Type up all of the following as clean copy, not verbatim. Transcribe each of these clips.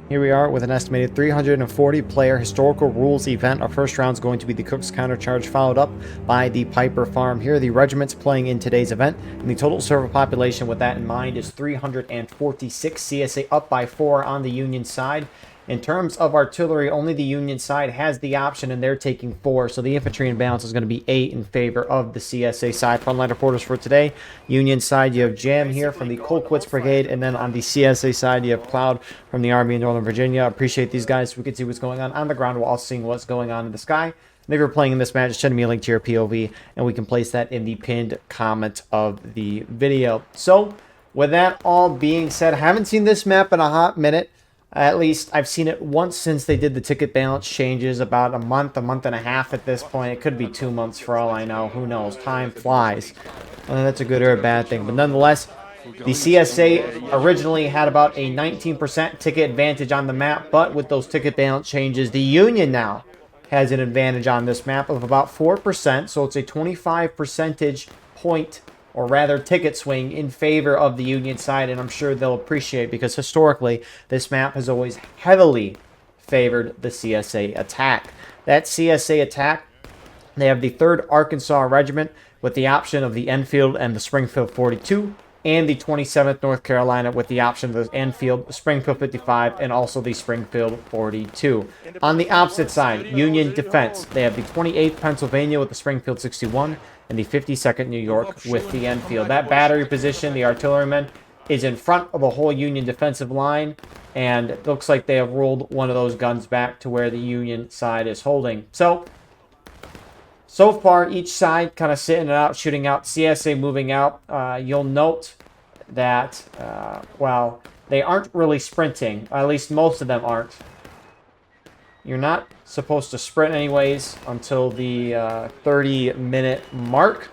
Here we are with an estimated 340 player historical rules event. Our first round is going to be the Cooke's Countercharge, followed up by the Piper Farm. Here are the regiments playing in today's event, and the total server population with that in mind is 346. CSA up by 4 on the Union side. In terms of artillery, only the Union side has the option, and they're taking 4. So the infantry imbalance is going to be 8 in favor of the CSA side. Frontline reporters for today. Union side, you have Jam here from the Colquitt's Brigade, and then on the CSA side, you have Cloud from the Army of Northern Virginia. Appreciate these guys so we can see what's going on the ground while also seeing what's going on in the sky. And if you're playing in this match, send me a link to your POV, and we can place that in the pinned comment of the video. So, with that all being said, I haven't seen this map in a hot minute. At least I've seen it once since they did the ticket balance changes about a month and a half at this point. It could be 2 months for all I know. Who knows? Time flies. That's a good or a bad thing. But nonetheless, the CSA originally had about a 19% ticket advantage on the map. But with those ticket balance changes, the Union now has an advantage on this map of about 4%. So it's a 25 percentage point, or rather ticket swing, in favor of the Union side, and I'm sure they'll appreciate, because historically this map has always heavily favored the CSA attack. That CSA attack, they have the 3rd Arkansas Regiment with the option of the Enfield and the Springfield 42, and the 27th North Carolina with the option of the Enfield, Springfield 55, and also the Springfield 42. On the opposite side, Union defense, they have the 28th Pennsylvania with the Springfield 61, and the 52nd New York with the Enfield. That battery position, the artilleryman, is in front of the whole Union defensive line, and it looks like they have rolled one of those guns back to where the Union side is holding. So far, each side kind of sitting it out, shooting out. CSA moving out. You'll note that, well, they aren't really sprinting. At least most of them aren't. You're not supposed to sprint anyways until the 30-minute mark.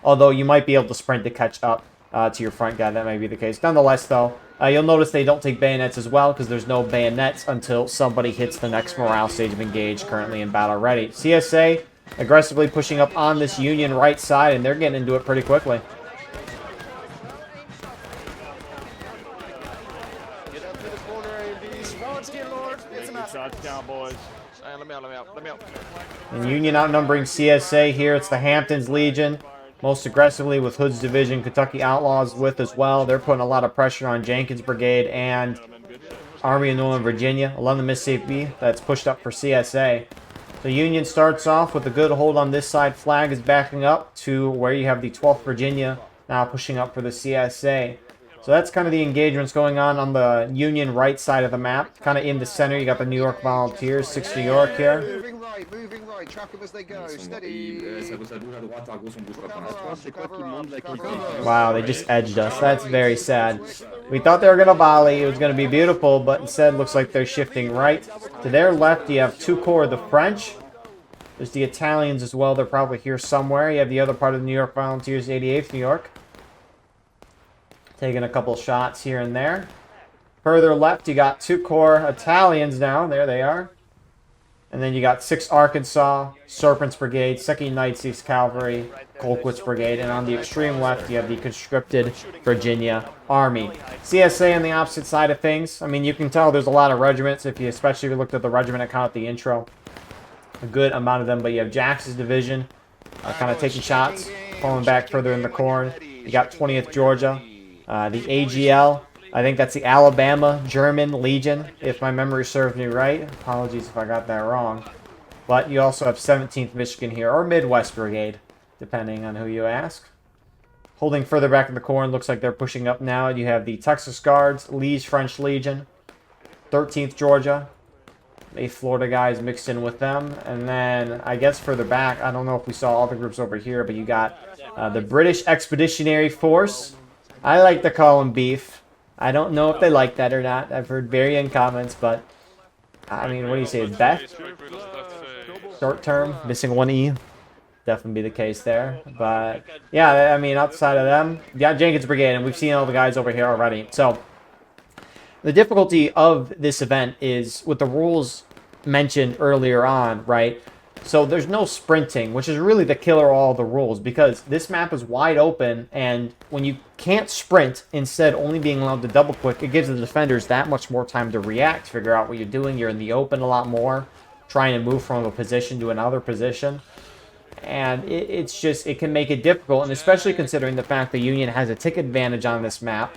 Although you might be able to sprint to catch up to your front guy. That may be the case. Nonetheless, though, you'll notice they don't take bayonets as well, because there's no bayonets until somebody hits the next morale stage of engage, currently in battle ready. CSA aggressively pushing up on this Union right side, and they're getting into it pretty quickly. And Union outnumbering CSA here. It's the Hamptons Legion, most aggressively, with Hood's Division, Kentucky Outlaws with as well. They're putting a lot of pressure on Jenkins' Brigade and Army of Northern Virginia. 11 Mississippi, that's pushed up for CSA. The Union starts off with a good hold on this side. Flag is backing up to where you have the 12th Virginia now pushing up for the CSA. So that's kind of the engagements going on the Union right side of the map. Kind of in the center, you got the New York Volunteers, 6 New York here. Moving right, track them as they go, steady. Wow, they just edged us. That's very sad. We thought they were going to volley, it was going to be beautiful, but instead looks like they're shifting right. To their left, you have 2 corps of the French. There's the Italians as well, they're probably here somewhere. You have the other part of the New York Volunteers, 88th New York. Taking a couple shots here and there. Further left, you got 2 corps Italians now. There they are. And then you got 6 Arkansas, Serpents Brigade, 2nd United States Cavalry, Colquitt's Brigade. And on the extreme left, you have the conscripted Virginia Army. CSA on the opposite side of things. I mean, you can tell there's a lot of regiments, especially if you looked at the regiment account at the intro. A good amount of them. But you have Jackson's division kind of taking shots, falling back further in the corn. You got 20th Georgia. The AGL, I think that's the Alabama German Legion, if my memory serves me right. Apologies if I got that wrong. But you also have 17th Michigan here, or Midwest Brigade, depending on who you ask. Holding further back in the corn, looks like they're pushing up now. You have the Texas Guards, Lee's French Legion, 13th Georgia. 8th Florida guys mixed in with them. And then, I guess further back, I don't know if we saw all the groups over here, but you got the British Expeditionary Force. I like to call them beef. I don't know if they like that or not. I've heard varying comments, but I mean, what do you say? Beth? Short term, missing 1 E. Definitely be the case there. But yeah, I mean, outside of them, you got Jenkins Brigade, and we've seen all the guys over here already. So the difficulty of this event is with the rules mentioned earlier on, right? So there's no sprinting, which is really the killer of all the rules, because this map is wide open, and when you can't sprint, instead only being allowed to double click, it gives the defenders that much more time to react, figure out what you're doing. You're in the open a lot more, trying to move from a position to another position. And it's just, it can make it difficult, and especially considering the fact the Union has a tick advantage on this map.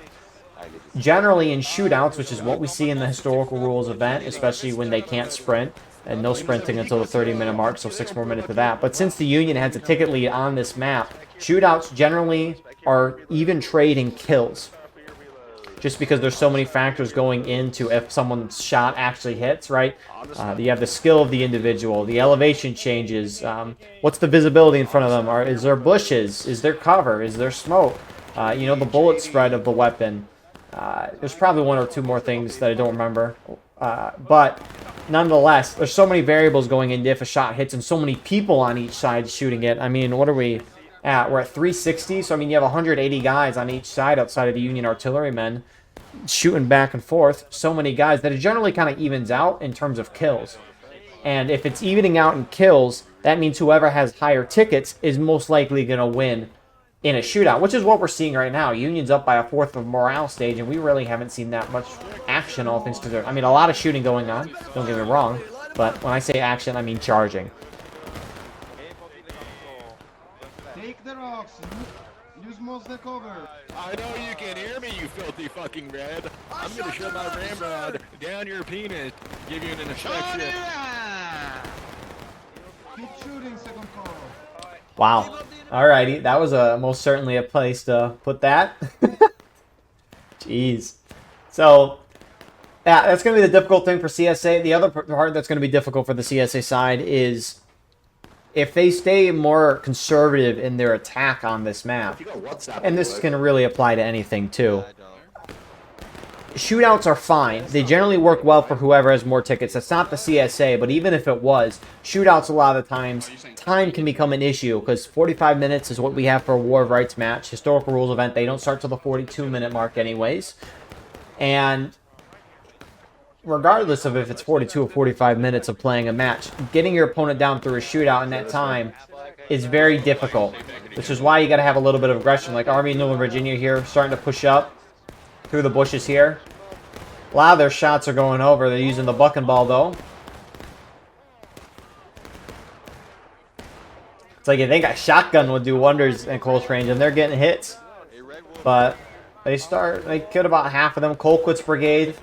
Generally in shootouts, which is what we see in the historical rules event, especially when they can't sprint, and no sprinting until the 30-minute mark, so 6 more minutes of that. But since the Union has a ticket lead on this map, shootouts generally are even trading kills. Just because there's so many factors going into if someone's shot actually hits, right? You have the skill of the individual, the elevation changes, what's the visibility in front of them? Is there bushes? Is there cover? Is there smoke? You know, the bullet spread of the weapon. There's probably 1 or 2 more things that I don't remember. But nonetheless, there's so many variables going into if a shot hits and so many people on each side shooting it. I mean, what are we at? We're at 360, so I mean, you have 180 guys on each side outside of the Union artillerymen shooting back and forth. So many guys that it generally kind of evens out in terms of kills. And if it's evening out in kills, that means whoever has higher tickets is most likely going to win in a shootout, which is what we're seeing right now. Union's up by a 4th of morale stage, and we really haven't seen that much action, all things considered. I mean, a lot of shooting going on, don't get me wrong, but when I say action, I mean charging. Take the rocks. Use most the cover. I know you can hear me, you filthy fucking red. I'm gonna shove my ramrod down your penis, give you an inspection. Keep shooting, second call. Wow. Alrighty, that was most certainly a place to put that. Jeez. So, yeah, that's going to be the difficult thing for CSA. The other part that's going to be difficult for the CSA side is if they stay more conservative in their attack on this map. And this can really apply to anything, too. Shootouts are fine. They generally work well for whoever has more tickets. That's not the CSA, but even if it was, shootouts a lot of the times, time can become an issue because 45 minutes is what we have for a War of Rights match. Historical rules event, they don't start till the 42-minute mark anyways. And regardless of if it's 42 or 45 minutes of playing a match, getting your opponent down through a shootout in that time is very difficult, which is why you got to have a little bit of aggression. Like Army of Northern Virginia here, starting to push up through the bushes here. A lot of their shots are going over. They're using the buck and ball, though. It's like you think a shotgun would do wonders in close range, and they're getting hits. But they killed about half of them. Colquitt's brigade,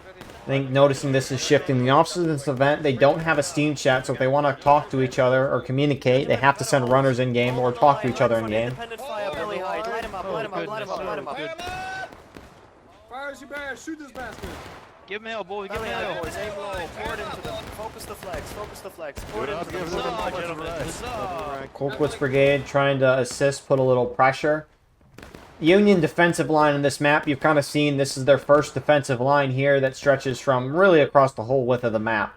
I think noticing this is shifting. The officers in this event, they don't have a steam chat, so if they want to talk to each other or communicate, they have to send runners in-game or talk to each other in-game. Fire as you bear, shoot this bastard. Give him hell, boys. Give him hell. Boys, aim low. Pour it into them. Focus the flags. Focus the flags. Pour it into them. Colquitt's brigade trying to assist, put a little pressure. Union defensive line on this map, you've kind of seen this is their first defensive line here that stretches from really across the whole width of the map.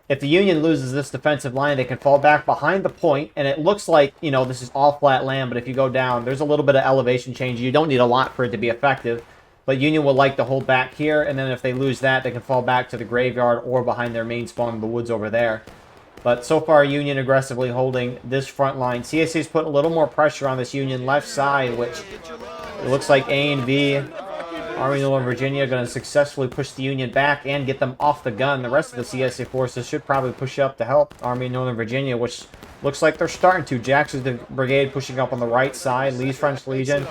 If the Union loses this defensive line, they can fall back behind the point, and it looks like, you know, this is all flat land, but if you go down, there's a little bit of elevation change. You don't need a lot for it to be effective. But Union will like to hold back here, and then if they lose that, they can fall back to the graveyard or behind their main spawn in the woods over there. But so far, Union aggressively holding this front line. CSA's putting a little more pressure on this Union left side, which it looks like A and B, Army of Northern Virginia, are going to successfully push the Union back and get them off the gun. The rest of the CSA forces should probably push up to help Army of Northern Virginia, which looks like they're starting to. Jackson's brigade pushing up on the right side. Lee's French Legion.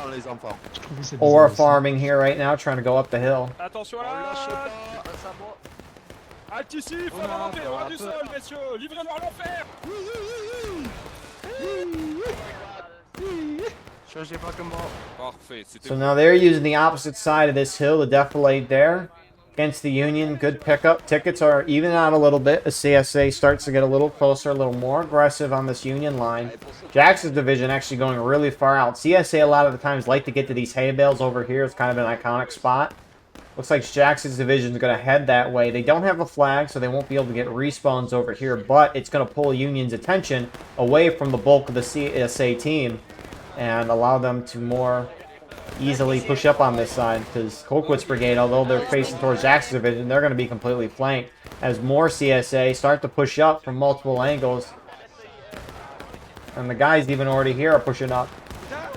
Or farming here right now, trying to go up the hill. Attention là! Halte ici, il faut remonter, loin du sol, messieurs! Livrez-nous à l'enfer! So now they're using the opposite side of this hill, the defilade there. Against the Union, good pickup. Tickets are even out a little bit as CSA starts to get a little closer, a little more aggressive on this Union line. Jackson's division actually going really far out. CSA a lot of the times like to get to these hay bales over here. It's kind of an iconic spot. Looks like Jackson's division is going to head that way. They don't have a flag, so they won't be able to get respawns over here, but it's going to pull Union's attention away from the bulk of the CSA team and allow them to more easily push up on this side, because Colquitt's brigade, although they're facing towards Jackson's division, they're going to be completely flanked as more CSA start to push up from multiple angles. And the guys even already here are pushing up. Down!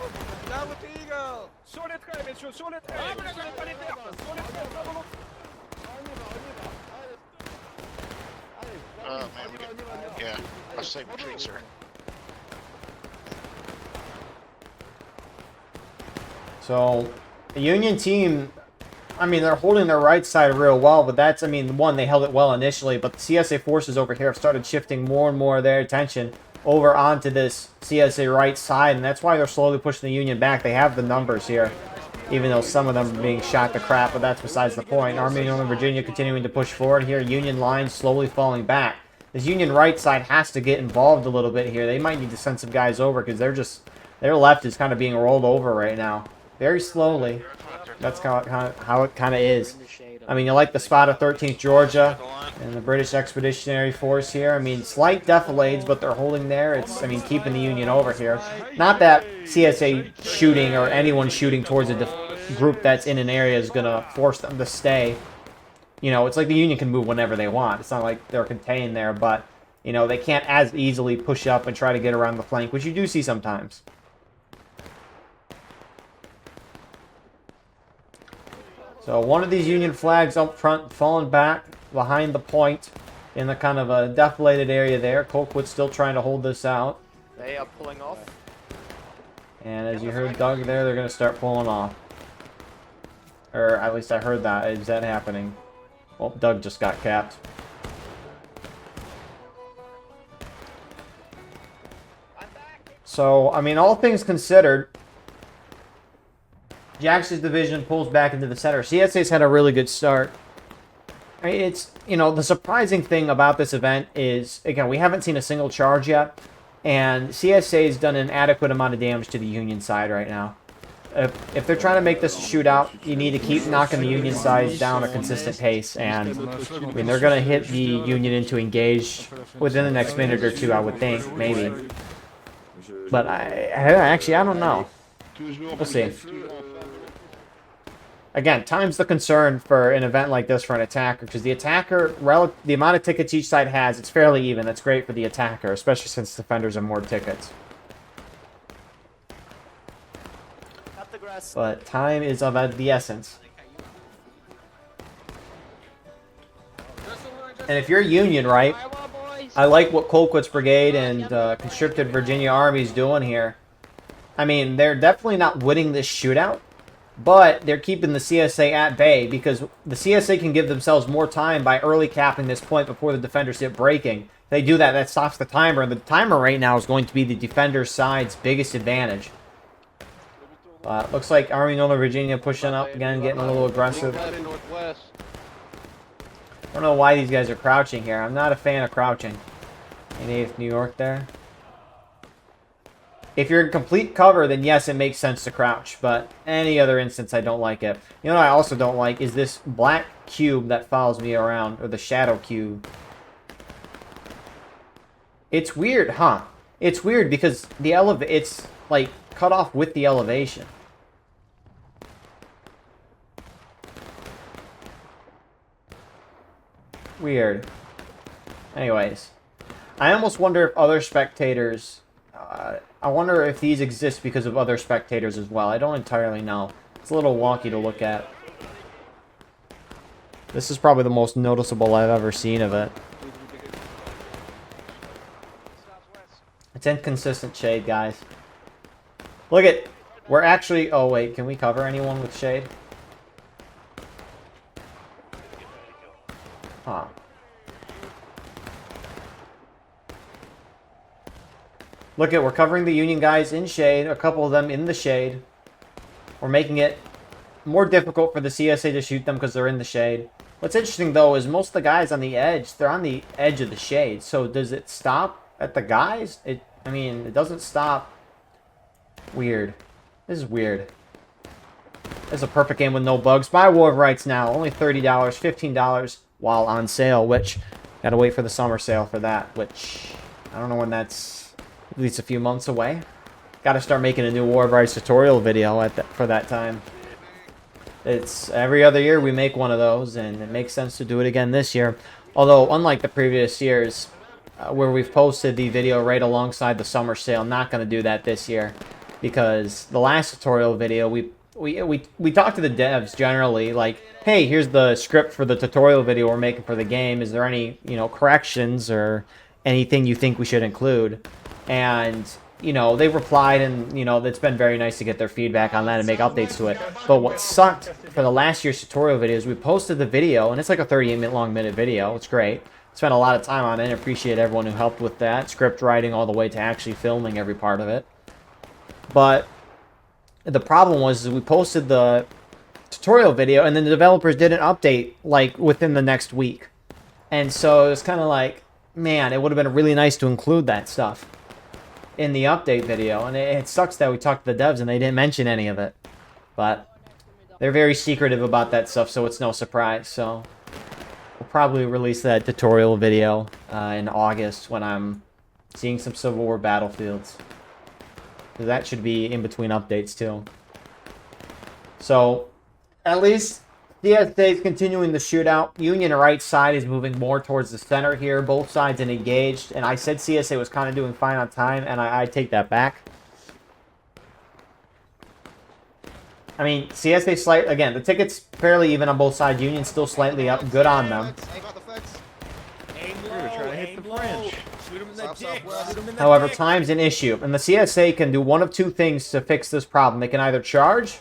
Down with the eagle! Man, yeah, I'll say retreat, sir. So, the Union team, I mean, they're holding their right side real well, but that's, I mean, one, they held it well initially, but the CSA forces over here have started shifting more and more of their attention over onto this CSA right side, and that's why they're slowly pushing the Union back. They have the numbers here, even though some of them are being shot to crap, but that's besides the point. Army of Northern Virginia continuing to push forward here. Union lines slowly falling back. This Union right side has to get involved a little bit here. They might need to send some guys over because their left is kind of being rolled over right now. Very slowly. That's how it kind of is. I mean, you like the spot of 13th Georgia and the British Expeditionary Force here. I mean, slight defilades, but they're holding there. It's, I mean, keeping the Union over here. Not that CSA shooting or anyone shooting towards a group that's in an area is going to force them to stay. You know, it's like the Union can move whenever they want. It's not like they're contained there, but, you know, they can't as easily push up and try to get around the flank, which you do see sometimes. So one of these Union flags up front falling back behind the point in the kind of a defilated area there. Colquitt's still trying to hold this out. They are pulling off. And as you heard Doug there, they're going to start pulling off. Or at least I heard that. Is that happening? Well, Doug just got capped. So, I mean, all things considered, Jackson's division pulls back into the center. CSA's had a really good start. I mean, it's, you know, the surprising thing about this event is, again, we haven't seen a single charge yet, and CSA's done an adequate amount of damage to the Union side right now. If they're trying to make this a shootout, you need to keep knocking the Union side down a consistent pace, and I mean, they're going to hit the Union into engage within the next minute or two, I would think, maybe. But actually, I don't know. We'll see. Again, time's the concern for an event like this for an attacker, because the attacker, the amount of tickets each side has, it's fairly even. That's great for the attacker, especially since defenders have more tickets. But time is of the essence. And if you're Union, right, I like what Colquitt's Brigade and Conscripted Virginia Army is doing here. I mean, they're definitely not winning this shootout, but they're keeping the CSA at bay because the CSA can give themselves more time by early capping this point before the defenders hit breaking. If they do that, that stops the timer, and the timer right now is going to be the defender side's biggest advantage. Looks like Army Northern Virginia pushing up again, getting a little aggressive. I don't know why these guys are crouching here. I'm not a fan of crouching. 88th New York there. If you're in complete cover, then yes, it makes sense to crouch. But any other instance, I don't like it. You know what I also don't like is this black cube that follows me around, or the shadow cube. It's weird, huh? It's weird because the it's like cut off with the elevation. Weird. Anyways, I almost wonder if other spectators... I wonder if these exist because of other spectators as well. I don't entirely know. It's a little wonky to look at. This is probably the most noticeable I've ever seen of it. It's inconsistent shade, guys. Look at... We're actually... Oh, wait. Can we cover anyone with shade? Huh. Look at, we're covering the Union guys in shade, a couple of them in the shade. We're making it more difficult for the CSA to shoot them because they're in the shade. What's interesting, though, is most of the guys on the edge, they're on the edge of the shade. So does it stop at the guys? I mean, it doesn't stop. Weird. This is weird. This is a perfect game with no bugs. Buy War of Rights now. Only $30, $15 while on sale, which... Gotta wait for the summer sale for that, which... I don't know when that's... At least a few months away. Got to start making a new War of Rights tutorial video for that time. It's every other year we make one of those, and it makes sense to do it again this year. Although, unlike the previous years, where we've posted the video right alongside the summer sale. I'm not going to do that this year because the last tutorial video, we talked to the devs generally, like, hey, here's the script for the tutorial video we're making for the game. Is there any, corrections or anything you think we should include? And, they replied, and, it's been very nice to get their feedback on that and make updates to it. But what sucked for the last year's tutorial video is we posted the video, and it's like a 38-minute video. It's great. Spent a lot of time on it, and appreciate everyone who helped with that, script writing all the way to actually filming every part of it. But the problem was we posted the tutorial video, and then the developers did an update, like, within the next week. And so it was kind of like, man, it would have been really nice to include that stuff in the update video. And it sucks that we talked to the devs and they didn't mention any of it. But they're very secretive about that stuff, so it's no surprise. So we'll probably release that tutorial video in August when I'm seeing some Civil War battlefields. So that should be in between updates too. So at least CSA is continuing the shootout. Union right side is moving more towards the center here. Both sides are engaged. And I said CSA was kind of doing fine on time, and I take that back. I mean, CSA slight again. The ticket's fairly even on both sides. Union still slightly up. Good on them. However, time's an issue, and the CSA can do one of two things to fix this problem. They can either charge,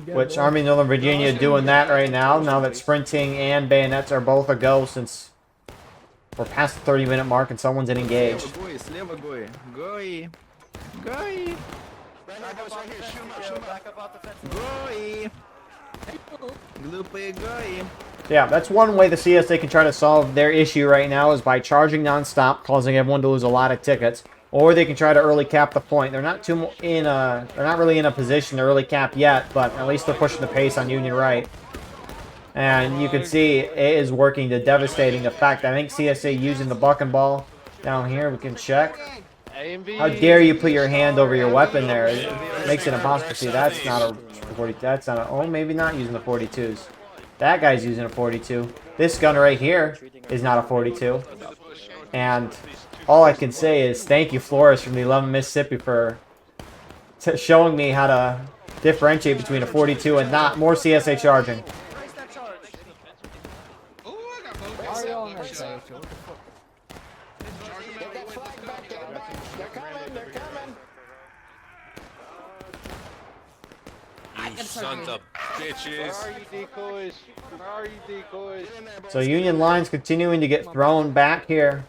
which Army Northern Virginia doing that right now. Now that sprinting and bayonets are both a go, since we're past the 30-minute mark and someone's in engage. Yeah, that's one way the CSA can try to solve their issue right now, is by charging non-stop, causing everyone to lose a lot of tickets. Or they can try to early cap the point. They're not really in a position to early cap yet, but at least they're pushing the pace on Union right. And you can see it is working to devastating effect. I think CSA using the buck and ball down here. We can check. How dare you put your hand over your weapon there? It makes it impossible to see. That's not a 40. That's not a. Oh, maybe not using the 42s. That guy's using a 42. This gun right here is not a 42. And all I can say is thank you, Flores from the 11 Mississippi, for showing me how to differentiate between a 42 and not. More CSA charging. You sons of bitches. Where are you decoys? Where are you decoys? So Union lines continuing to get thrown back here.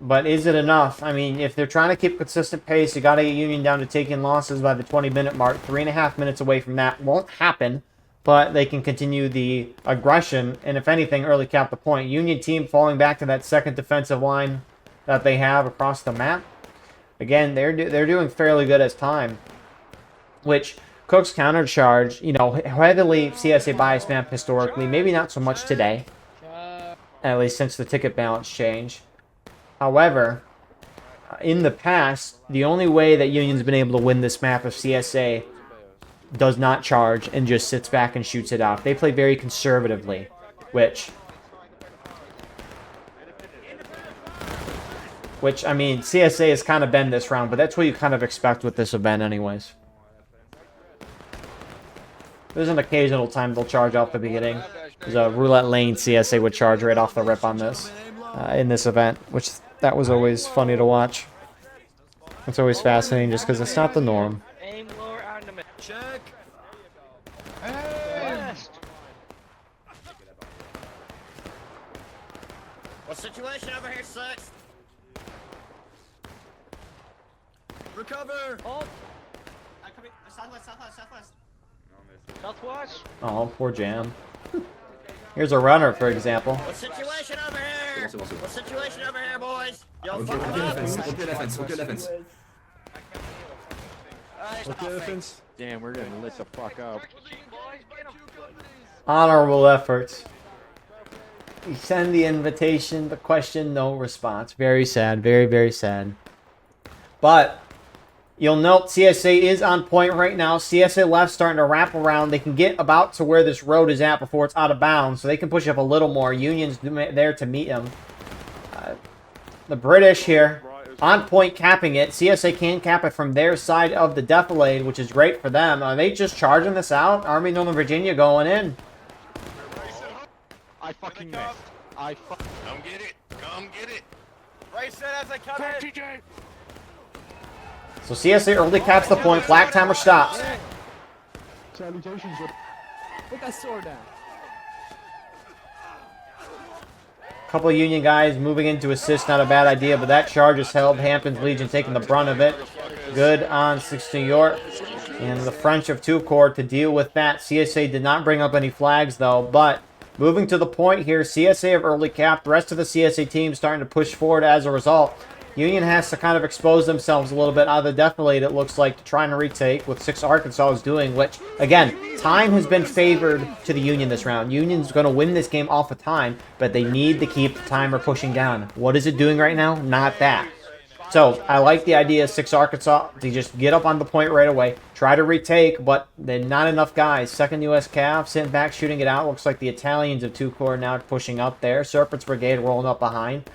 But is it enough? I mean, if they're trying to keep consistent pace, you got to get Union down to taking losses by the 20-minute mark. 3.5 minutes away from that won't happen, but they can continue the aggression and, if anything, early cap the point. Union team falling back to that second defensive line that they have across the map. Again, they're doing fairly good as time, which Cooke's Countercharge, heavily CSA bias map historically, maybe not so much today, at least since the ticket balance change. However, in the past, the only way that Union's been able to win this map if CSA does not charge and just sits back and shoots it off. They play very conservatively, which I mean, CSA has kind of been this round, but that's what you kind of expect with this event anyways. There's an occasional time they'll charge off the beginning. There's a roulette lane CSA would charge right off the rip on this, in this event, which that was always funny to watch. It's always fascinating just because it's not the norm. Aim lower ornament. Check. What situation over here sucks? Recover. Hold. Southwest. Southwest. Oh, poor Jam. Here's a runner, for example. What situation over here? What situation over here, boys? Yo, Ok, fuck ok la up. fence, ok la fence, ok la fence. Damn, we're getting lit the fuck up. Honorable efforts. You send the invitation, the question, no response. Very sad, very, very sad. But You'll note CSA is on point right now. CSA left starting to wrap around. They can get about to where this road is at before it's out of bounds, so they can push up a little more. Union's there to meet them. The British here on point capping it. CSA can cap it from their side of the defilade, which is great for them. Are they just charging this out? Army of Northern Virginia going in. I fucking missed. Come get it. Come get it. Race it as I come in. So CSA early caps the point. Black timer stops. Salutations. Put that sword down. Couple of Union guys moving in to assist, not a bad idea, but that charge is held. Hampton's Legion taking the brunt of it. Good on 6 New York. And the French of 2 Corps to deal with that. CSA did not bring up any flags, though, but moving to the point here, CSA have early capped. The rest of the CSA team starting to push forward as a result. Union has to kind of expose themselves a little bit out of the defilade, it looks like, to try and retake, with 6 Arkansas is doing, which, again, time has been favored to the Union this round. Union's going to win this game off of time, but they need to keep the timer pushing down. What is it doing right now? Not that. So, I like the idea of 6 Arkansas to just get up on the point right away, try to retake, but they're not enough guys. 2nd U.S. Cav sitting back, shooting it out. Looks like the Italians of 2 Corps now pushing up there. Serpent's Brigade rolling up behind.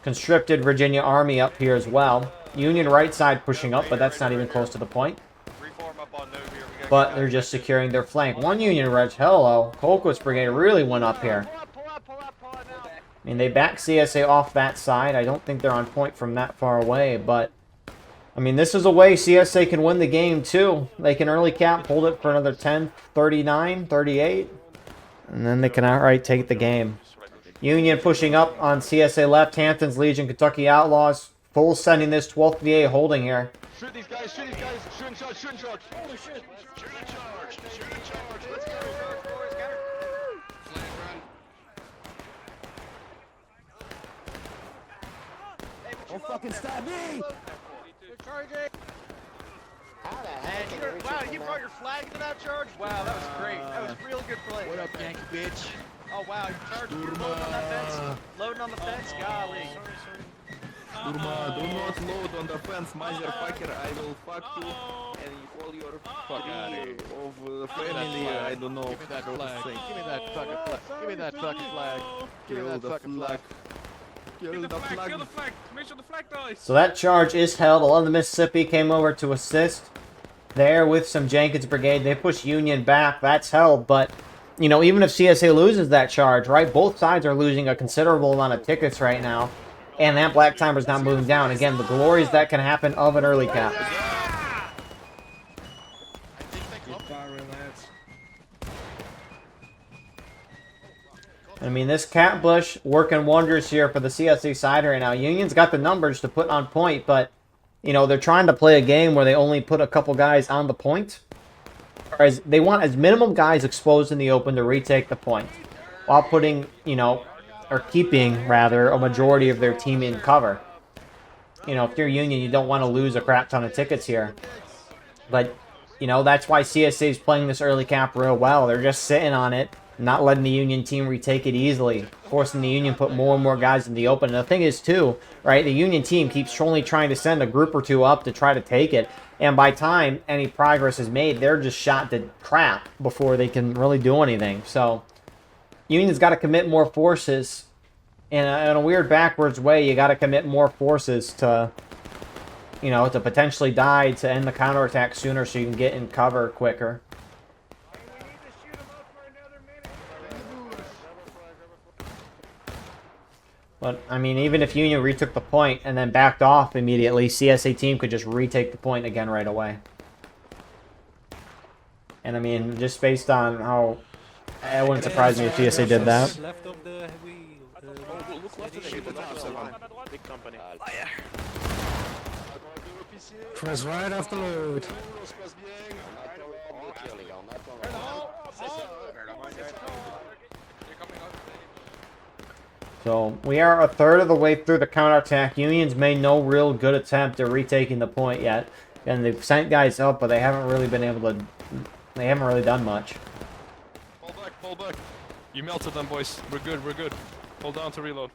Conscripted Virginia Army up here as well. Union right side pushing up, but that's not even close to the point. But they're just securing their flank. 1 Union Reg, hello. Colquitt's Brigade really went up here. I mean, they back CSA off that side. I don't think they're on point from that far away, but I mean, this is a way CSA can win the game too. They can early cap, hold it for another 10, 39, 38, and then they can outright take the game. Union pushing up on CSA left. Hampton's Legion, Kentucky Outlaws, full sending this 12th VA holding here. Shoot these guys, shoot these guys, shoot and charge, shoot and charge. Shoot and charge. Shoot and charge. Let's go. Flag run. Don't fucking stab me! Wow, you brought your flag to that charge? Wow, that was great. That was real good play. What up, Yankee bitch? Oh, wow, you charged. You're loading on that fence. Loading on the fence? Golly. Durma, do not load on the fence, motherfucker. I will fuck you and all your fucking of the family. I don't know. Give me that flag. Give me that fucking flag. Give me that fucking flag. Give me that fucking flag. Kill the flag. Kill the flag. Make sure the flag dies. So that charge is held. 11 Mississippi came over to assist there with some Jenkins Brigade. They push Union back. That's held, but you know, even if CSA loses that charge, right, both sides are losing a considerable amount of tickets right now, and that black timer's not moving down. Again, the glories that can happen of an early cap. I mean, this cat bush working wonders here for the CSA side right now. Union's got the numbers to put on point, but, you know, they're trying to play a game where they only put a couple guys on the point. Whereas they want as minimum guys exposed in the open to retake the point, while putting, you know, or keeping, rather, a majority of their team in cover. You know, if you're Union, you don't want to lose a crap ton of tickets here. But, you know, that's why CSA is playing this early cap real well. They're just sitting on it, not letting the Union team retake it easily, forcing the Union to put more and more guys in the open. And the thing is, too, right, the Union team keeps only trying to send a group or two up to try to take it. And by time any progress is made, they're just shot to crap before they can really do anything. So, Union's got to commit more forces. In a weird backwards way, you got to commit more forces to, you know, to potentially die to end the counterattack sooner so you can get in cover quicker. But, I mean, even if Union retook the point and then backed off immediately, CSA team could just retake the point again right away. And, I mean, just based on how... It wouldn't surprise me if CSA did that. Left of the heavy. Big company. Press right after load. So, we are a third of the way through the counterattack. Union's made no real good attempt at retaking the point yet. And they've sent guys up, but they haven't really been able to... They haven't really done much. Pull back, pull back. You melted them, boys. We're good, we're good. Hold down to reload.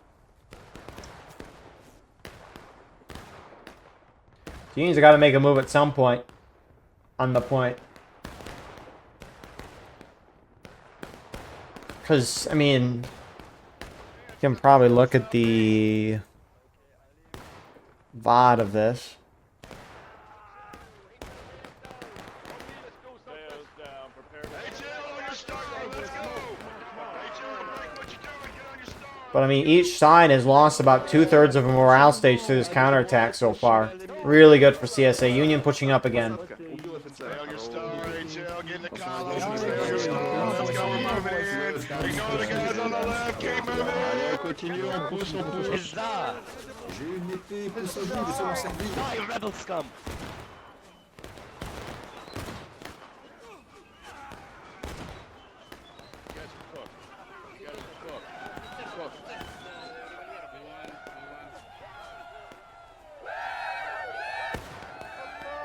The Union's got to make a move at some point. On the point. Because, I mean, you can probably look at the VOD of this. But I meon, each side has lost about 2/3 of a morale stage through this counterattack so far. Really good for CSA. Union pushing up again. Rebel scum.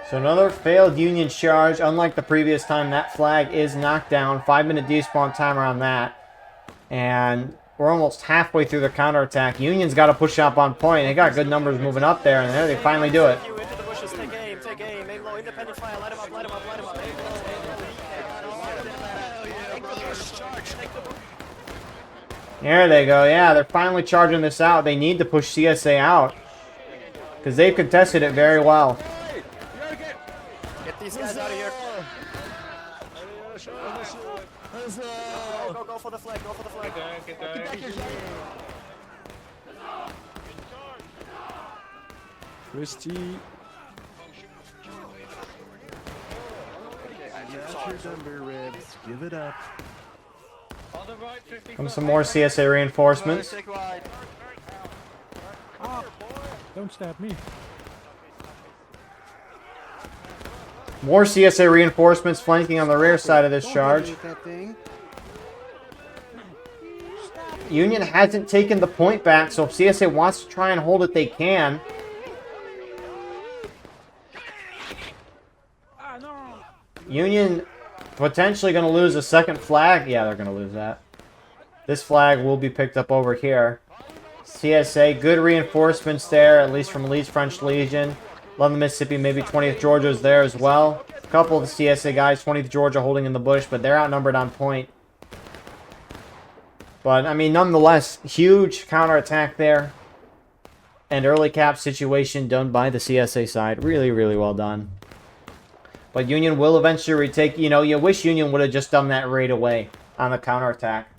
So another failed Union charge. Unlike the previous time, that flag is knocked down. 5-minute despawn timer on that. And we're almost halfway through the counterattack. Union's got to push up on point. They got good numbers moving up there, and there they finally do it. Into the bushes, take aim, aim low, independent fire, light him up, light him up, light him up, aim low. There they go. Yeah, they're finally charging this out. They need to push CSA out. Because they've contested it very well. Get these guys out of here. Go for the flag, go for the flag. Christy. Give it up. Come some more CSA reinforcements. Don't stab me. More CSA reinforcements flanking on the rear side of this charge. Union hasn't taken the point back, so if CSA wants to try and hold it, they can. Union potentially going to lose a second flag. Yeah, they're going to lose that. This flag will be picked up over here. CSA, good reinforcements there, at least from Lee's French Legion. 11th Mississippi, maybe 20th Georgia is there as well. A couple of the CSA guys, 20th Georgia holding in the bush, but they're outnumbered on point. But, I mean, nonetheless, huge counterattack there. And early cap situation done by the CSA side. Really, really well done. But Union will eventually retake. You know, you wish Union would have just done that right away on the counterattack.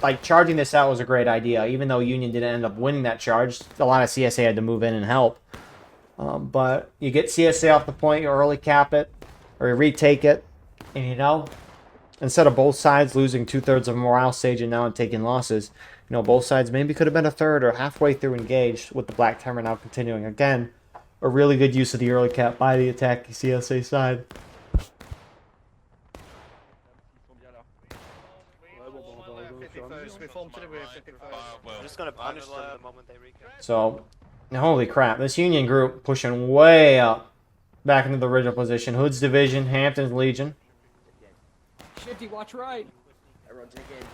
Like, charging this out was a great idea. Even though Union didn't end up winning that charge, a lot of CSA had to move in and help. But you get CSA off the point, you early cap it, or you retake it, and you know, instead of both sides losing 2/3 of a morale stage and now taking losses, you know, both sides maybe could have been a third or halfway through engaged with the Black Timer now continuing. Again, a really good use of the early cap by the attacking CSA side. I'm just gonna punish them the moment they recap. So, holy crap, this Union group pushing way up back into the original position. Hood's Division, Hampton's Legion. Shifty, watch right. Everyone take aim.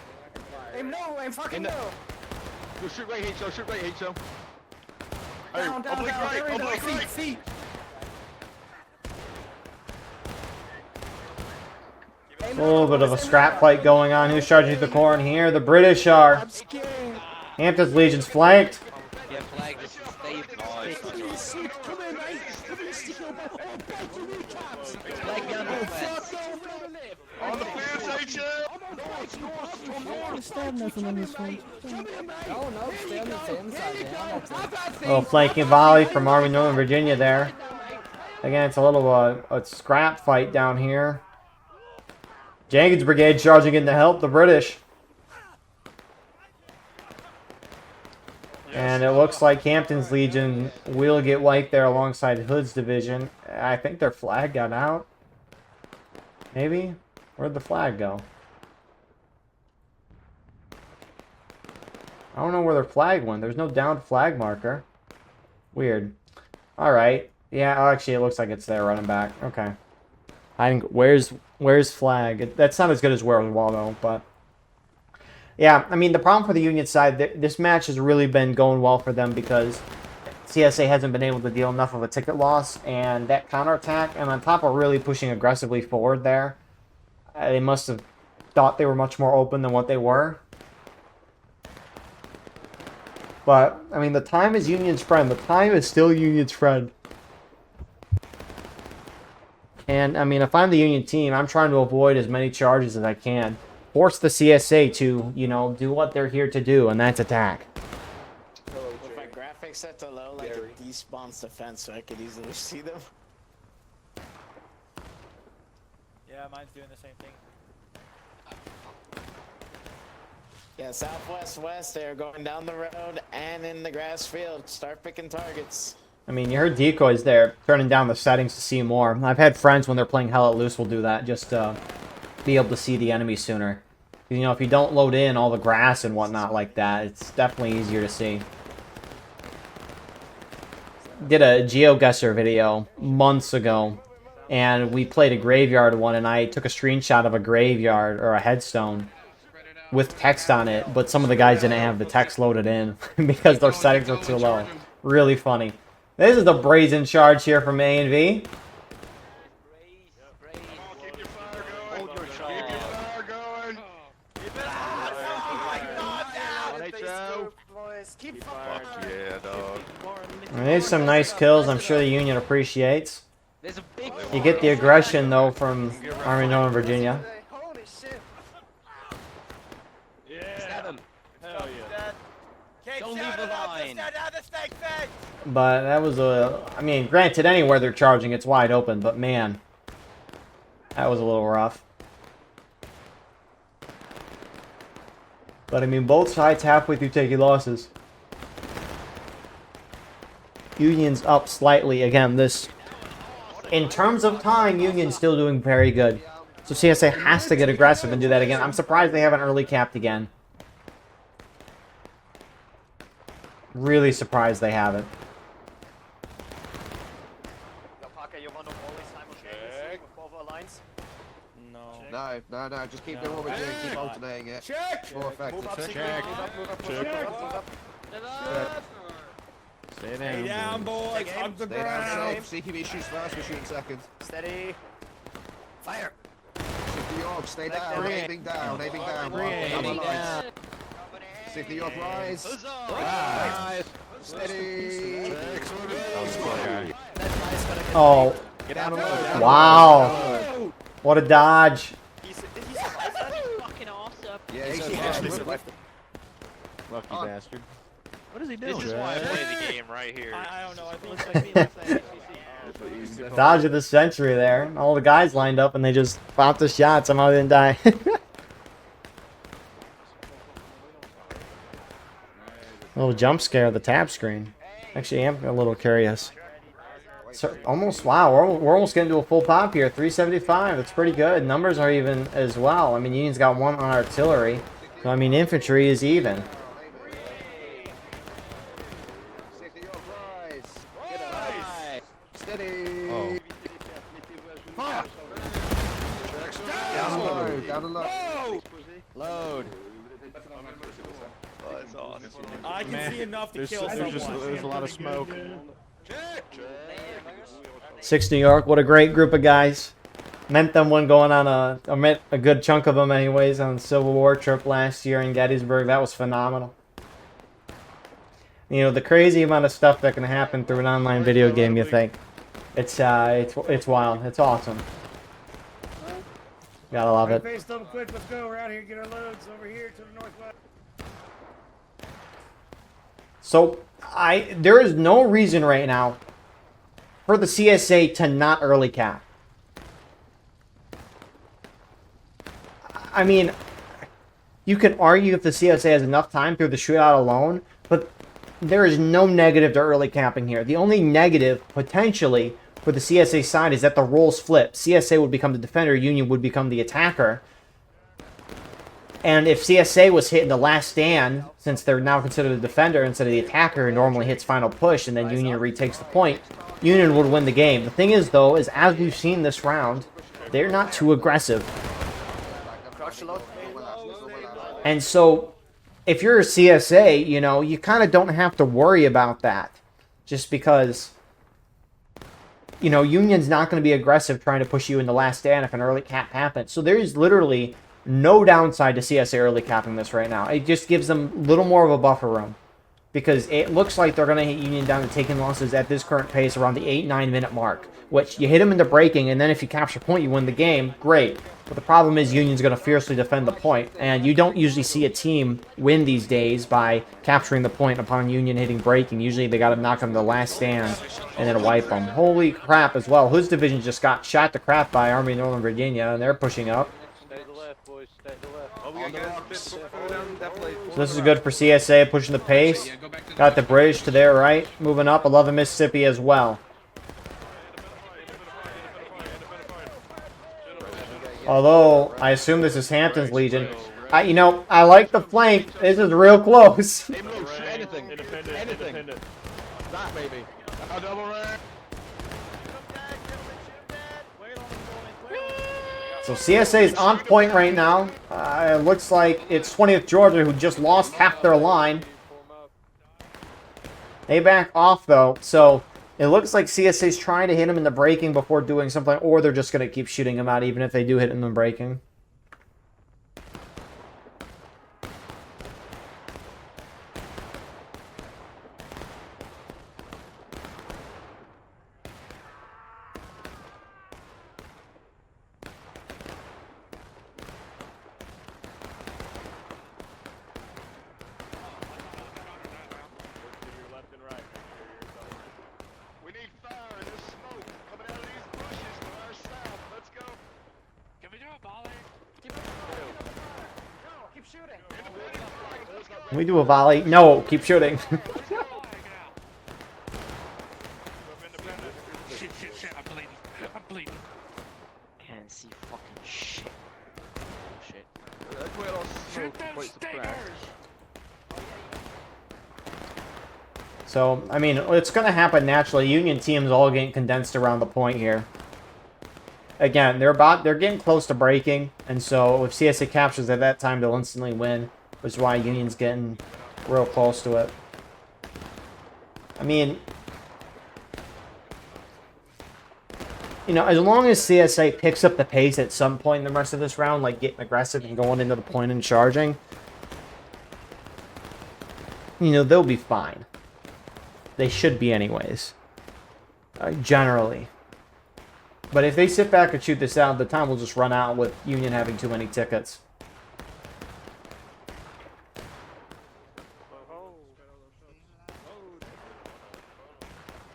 Aim no, aim fucking no. Go shoot right, H-O, shoot right, H-O. Down, down, down, Oblique right. feet. A little bit of a scrap fight going on. Who's charging the corn here? The British are. Hampton's Legion's flanked. Yeah, flag, this is safe. Flag down the fence. On the fence, H-O! A little flanking volley from Army Northern Virginia there. Again, it's a little a scrap fight down here. Jenkins Brigade charging in to help the British. And it looks like Hampton's Legion will get wiped there alongside Hood's Division. I think their flag got out. Maybe? Where'd the flag go? I don't know where their flag went. There's no downed flag marker. Weird. Alright. Yeah, oh, actually it looks like it's there running back. Okay. Where's flag? That's not as good as where's wall though, but yeah, I mean the problem for the Union side, this match has really been going well for them because CSA hasn't been able to deal enough of a ticket loss, and that counterattack, and on top of really pushing aggressively forward there, they must have thought they were much more open than what they were. But, I mean, the time is Union's friend. The time is still Union's friend. And, I mean, if I'm the Union team, I'm trying to avoid as many charges as I can. Force the CSA to, you know, do what they're here to do, and that's attack. With my graphics set to low, like it despawns defense, so I could easily see them. Yeah, mine's doing the same thing. Yeah, southwest west, they're going down the road and in the grass field. Start picking targets. I mean, you heard decoys there, turning down the settings to see more. I've had friends when they're playing Hell at Loose will do that, just to be able to see the enemy sooner. You know, if you don't load in all the grass and whatnot like that, it's definitely easier to see. Did a GeoGuessr video months ago, and we played a graveyard one, and I took a screenshot of a graveyard, or a headstone, with text on it, but some of the guys didn't have the text loaded in, because their settings were too low. Really funny. This is the brazen charge here from A&V. Keep your fire going. Keep your fire going. Keep Fuck yeah, dog. There's some nice kills I'm sure the Union appreciates. There's a big You get the aggression, though, from Army Northern Virginia. Holy shit. Stab him. Hell yeah. Don't leave the line. But that was a... I mean, granted, anywhere they're charging, it's wide open, but man, that was a little rough. But, I mean, both sides halfway through taking losses. Union's up slightly. Again, this... In terms of time, Union's still doing very good. So CSA has to get aggressive and do that again. I'm surprised they haven't early capped again. Really surprised they haven't. You want to always simultaneously with both our lines? No, just keep doing what we're doing, keep alternating it. Check! More effective. Move up, Check. move up. Stay down, boys. Hug the ground. CQB shoots first, we're shooting second. Steady. Fire. Shift the York, stay down, aiming down, aiming down. Aiming down. Shift the York, rise. Rise. Steady. Oh. Get out of the way. Wow. What a dodge. Did he survive that? Fucking awesome. Yeah, he actually survived. Lucky bastard. What is he doing? This is why I play the game right here. I don't know. I think it's like me last night. Dodge of the century there. All the guys lined up and they just popped the shot. Somehow they didn't die. Little jump scare of the tab screen. Actually, I'm a little curious. So, almost, wow, we're almost getting to a full pop here. 375, that's pretty good. Numbers are even as well. I mean, Union's got one on artillery. So, I mean, infantry is even. Steady. Oh. Down the low. Load. Oh, that's awesome. I can see enough to kill someone. There's a lot of smoke. 6 New York, what a great group of guys. Met them when going on I met a good chunk of them anyways on Civil War trip last year in Gettysburg. That was phenomenal. You know, the crazy amount of stuff that can happen through an online video game, you think. It's wild. It's awesome. Gotta love it. Face double quick, let's go. We're out here, get our loads over here to the northwest. So, there is no reason right now for the CSA to not early cap. I mean, you can argue if the CSA has enough time through the shootout alone, but there is no negative to early capping here. The only negative, potentially, for the CSA side is that the roles flip. CSA would become the defender, Union would become the attacker. And if CSA was hit in the last stand, since they're now considered the defender instead of the attacker who normally hits final push and then Union retakes the point, Union would win the game. The thing is, though, is as we've seen this round, they're not too aggressive. And so, if you're a CSA, you know, you kind of don't have to worry about that. just because, you know, Union's not going to be aggressive trying to push you in the last stand if an early cap happens. So there's literally no downside to CSA early capping this right now. It just gives them a little more of a buffer room, because it looks like they're going to hit Union down to taking losses at this current pace around the 8-9 minute mark, which you hit them into breaking, and then if you capture point, you win the game. Great. But the problem is Union's going to fiercely defend the point, and you don't usually see a team win these days by capturing the point upon Union hitting breaking. Usually they got to knock them to the last stand and then wipe them. Holy crap as well. Hood's division just got shot to crap by Army of Northern Virginia, and they're pushing up. Stay to the left, boys. Stay to the left. So this is good for CSA, pushing the pace. Got the bridge to their right, moving up. 11 Mississippi as well. Although, I assume this is Hampton's Legion. You know, I like the flank. This is real close. Anything. That maybe. A double rank. So CSA is on point right now. It looks like it's 20th Georgia who just lost half their line. They back off though, so it looks like CSA is trying to hit him in the braking before doing something, or they're just going to keep shooting him out even if they do hit him in the braking. Can we do a volley? No, keep shooting. Shit, I'm bleeding. Can't see fucking shit. Shit. Shoot them stingers! So, I mean, it's going to happen naturally. Union teams all getting condensed around the point here. Again, they're getting close to breaking, and so if CSA captures at that time, they'll instantly win, which is why Union's getting real close to it. I mean, you know, as long as CSA picks up the pace at some point in the rest of this round, like getting aggressive and going into the point and charging, you know, they'll be fine. They should be anyways, generally. But if they sit back and shoot this out, the time will just run out with Union having too many tickets.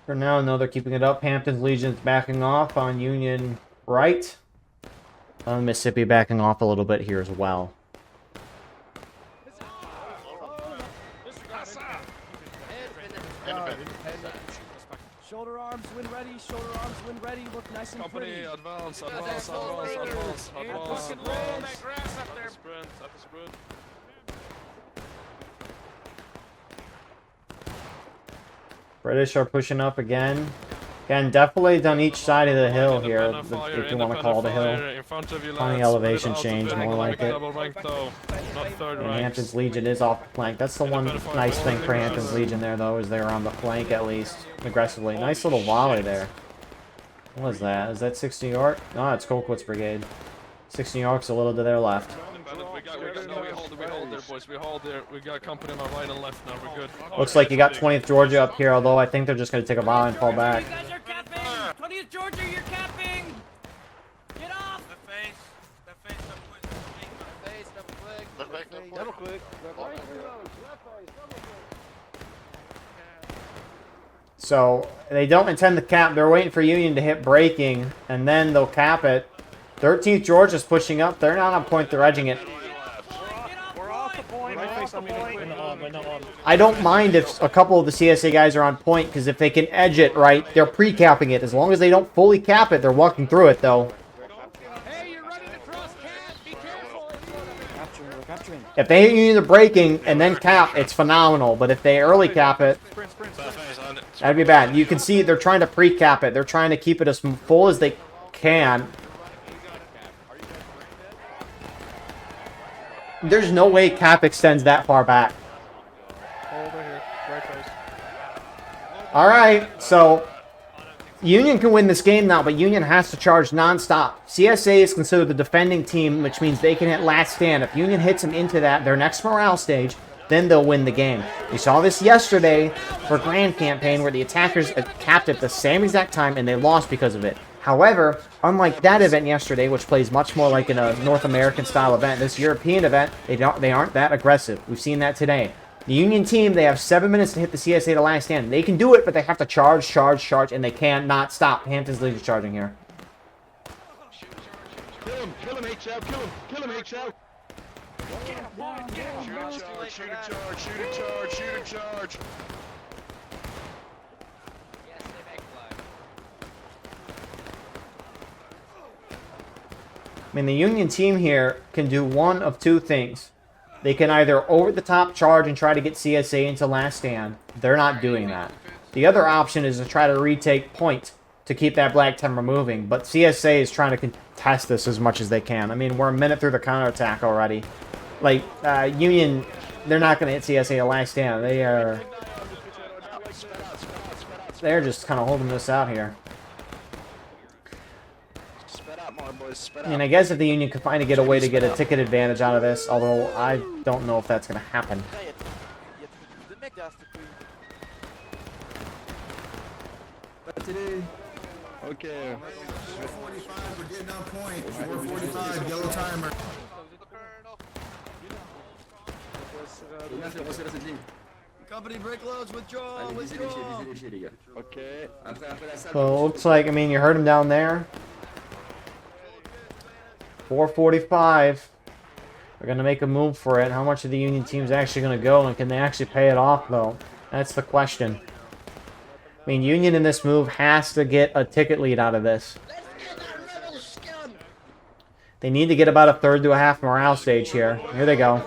For now, no, they're keeping it up. Hampton's Legion's backing off on Union right. Mississippi backing off a little bit here as well. Shoulder arms, when ready. Shoulder arms, when ready. Look nice and pretty. Advance. British are pushing up again. Again, definitely on each side of the hill here, if you want to call it a hill. Funny elevation change, more like it. And Hampton's Legion is off the flank. That's the one nice thing for Hampton's Legion there, though, is they're on the flank at least, aggressively. Nice little volley there. What was that? Is that 6 New York? No, it's Colquitt's brigade. 6 New York's a little to their left. We hold there, boys. We hold there. We got company on our right and left now. We're good. Looks like you got 20th Georgia up here, although I think they're just going to take a volley and fall back. You guys are capping! 20th Georgia, you're capping! Get off! Double quick. So, they don't intend to cap. They're waiting for Union to hit breaking, and then they'll cap it. 13th Georgia's pushing up. They're not on point. They're edging it. We're off the point. I don't mind if a couple of the CSA guys are on point, because if they can edge it right, they're pre-capping it. As long as they don't fully cap it, they're walking through it, though. Hey, you're running across cap. Be careful. We're capturing. If they hit Union the breaking and then cap, it's phenomenal. But if they early cap it, that'd be bad. You can see they're trying to pre-cap it. They're trying to keep it as full as they can. There's no way cap extends that far back. All right, so Union can win this game now, but Union has to charge nonstop. CSA is considered the defending team, which means they can hit last stand. If Union hits them into their next morale stage, then they'll win the game. We saw this yesterday for Grand Campaign, where the attackers capped at the same exact time, and they lost because of it. However, unlike that event yesterday, which plays much more like in a North American-style event, this European event, they aren't that aggressive. We've seen that today. The Union team, they have 7 minutes to hit the CSA to last stand. They can do it, but they have to charge, and they cannot stop. Hampton's Legion charging here. Kill him, HL, kill him, HL. Shoot a charge. I mean, the Union team here can do one of two things. They can either over-the-top charge and try to get CSA into last stand. They're not doing that. The other option is to try to retake point to keep that Black Timber moving. But CSA is trying to contest this as much as they can. I mean, we're a minute through the counterattack already. Like, Union, they're not going to hit CSA to last stand. They're just kind of holding this out here. I mean, I guess if the Union could find a way to get a ticket advantage out of this, although I don't know if that's going to happen. Okay. 4:45, we're getting on point. 4:45, yellow timer. Company break loads, withdraw. Okay. So it looks like, I mean, you heard him down there. 4:45. They're going to make a move for it. How much of the Union team is actually going to go, and can they actually pay it off, though? That's the question. I mean, Union in this move has to get a ticket lead out of this. They need to get about a third to a half morale stage here. Here they go.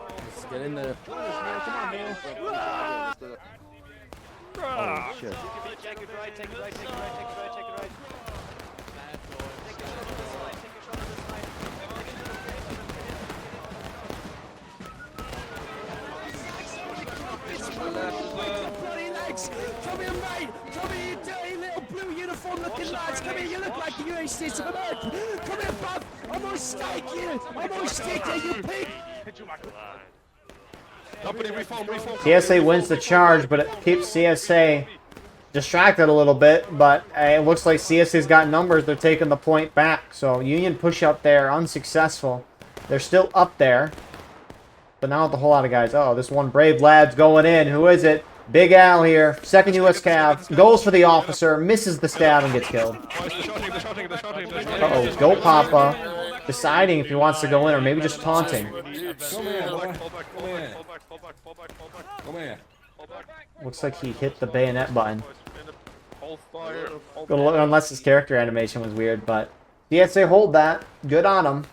Let's get in there. Oh, shit. Take it right. Come here, mate! Come here, you dirty little blue uniform-looking lads! Come here, you look like the United States of America! Come here, bub! I'm gonna stake you! I'm gonna stake you, you pig! CSA wins the charge, but it keeps CSA distracted a little bit. But it looks like CSA's got numbers. They're taking the point back. So Union push up there, unsuccessful. They're still up there, but not with a whole lot of guys. Oh, this one brave lad's going in. Who is it? Big Al here, 2nd U.S. Cav, goes for the officer, misses the stab, and gets killed. Uh-oh, go Papa, deciding if he wants to go in or maybe just taunting. Looks like he hit the bayonet button. Unless his character animation was weird, but CSA hold that. Good on him.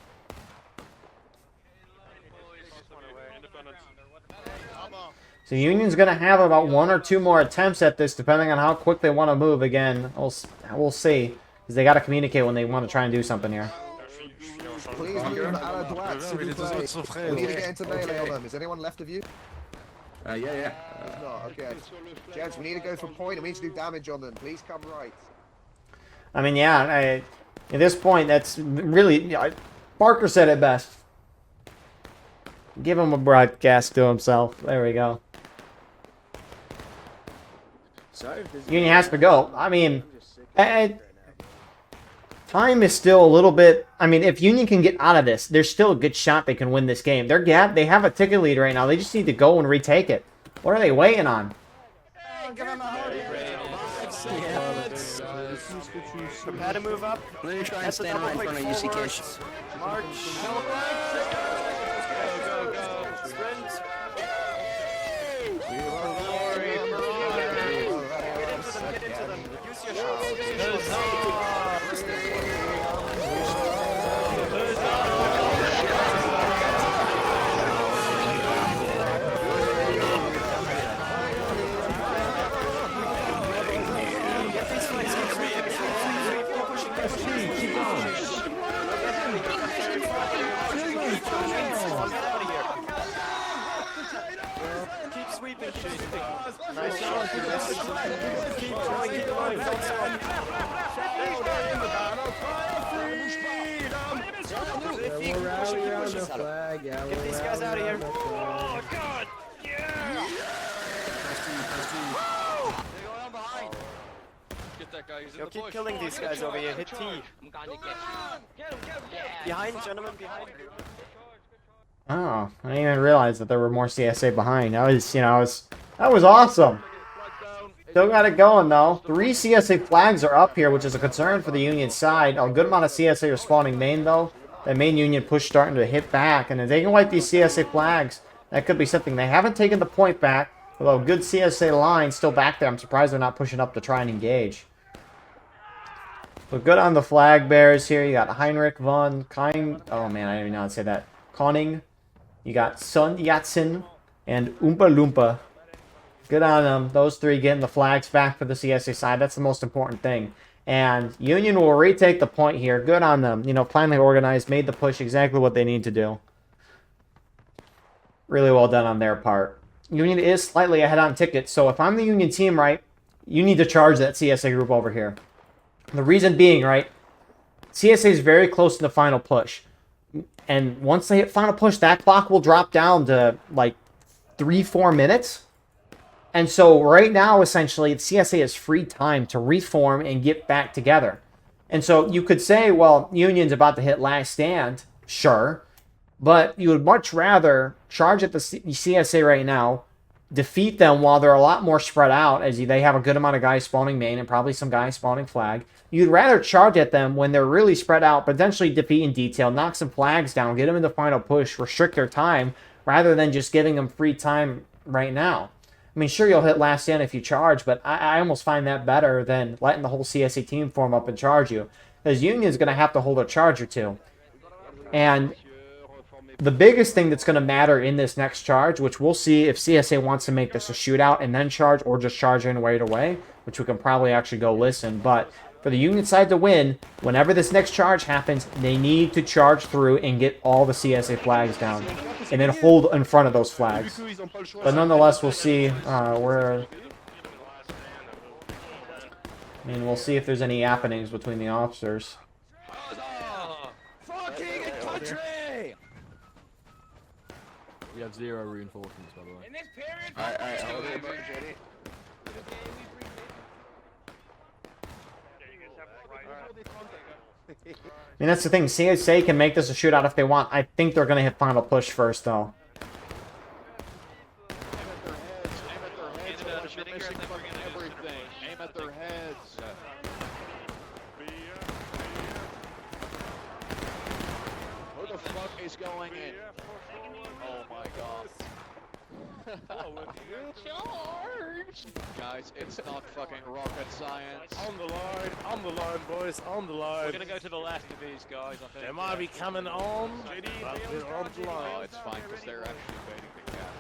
So Union's going to have about 1 or 2 more attempts at this, depending on how quick they want to move. Again, we'll see, because they got to communicate when they want to try and do something here. Please move out of black. We need to get into melee on them. Is anyone left of you? Yeah. No, okay. Gents, we need to go for point and we need to do damage on them. Please come right. I mean, yeah, at this point, that's really... Barker said it best. Give him a broadcast to himself. There we go. Union has to go. I mean, time is still a little bit... I mean, if Union can get out of this, there's still a good shot they can win this game. They have a ticket lead right now. They just need to go and retake it. What are they waiting on? Prepare to move up. Let me try and stand right in front of UCK. March. Go. Sprint. Get into them. Use your shots. sweeping. Nice shot. Keep going, keep going. Don't stop. Get these guys out of here. Oh, God. Yeah. Get that guy. He's in Yo, the keep bush. killing these guys over here. Hit T. I'm gonna get you. Behind, gentlemen, behind. Oh, I didn't even realize that there were more CSA behind. That was, that was awesome. Still got it going, though. 3 CSA flags are up here, which is a concern for the Union side. A good amount of CSA are spawning main, though. That main Union push starting to hit back. And if they can wipe these CSA flags, that could be something. They haven't taken the point back, although good CSA line still back there. I'm surprised they're not pushing up to try and engage. But good on the flag bearers here. You got Heinrich von Kein. Oh, man, I didn't even know how to say that. Koning. You got Sun Yatsen and Oompa Loompa. Good on them. Those 3 getting the flags back for the CSA side. That's the most important thing. And Union will retake the point here. Good on them. Finally organized, made the push exactly what they need to do. Really well done on their part. Union is slightly ahead on tickets, so if I'm the Union team, right, you need to charge that CSA group over here. The reason being, right, CSA is very close to the final push. And once they hit final push, that clock will drop down to, like, 3-4 minutes. And so right now, essentially, CSA has free time to reform and get back together. And so you could say, well, Union's about to hit last stand. Sure. But you would much rather charge at the CSA right now, defeat them while they're a lot more spread out, as they have a good amount of guys spawning main and probably some guys spawning flag. You'd rather charge at them when they're really spread out, potentially defeat in detail, knock some flags down, get them in the final push, restrict their time, rather than just giving them free time right now. I mean, sure, you'll hit last stand if you charge, but I almost find that better than letting the whole CSA team form up and charge you. Because Union's going to have to hold a charge or two. And the biggest thing that's going to matter in this next charge, which we'll see if CSA wants to make this a shootout and then charge, or just charge in right away, which we can probably actually go listen. But for the Union side to win, whenever this next charge happens, they need to charge through and get all the CSA flags down. And then hold in front of those flags. But nonetheless, we'll see where... I mean, we'll see if there's any happenings between the officers. For king and country! We have 0 reinforcements, by the way. In this period, Alright, hold it, Jetty. I mean, that's the thing. CSA can make this a shootout if they want. I think they're going to hit final push first, though. Aim at their heads. Who the fuck is going in? Oh my god. Guys, it's not fucking rocket science. On the line, boys, on the line. We're gonna go to the left of these guys, I think. They might be coming on, but we're on the No, line. it's fine because they're actually baiting the cat.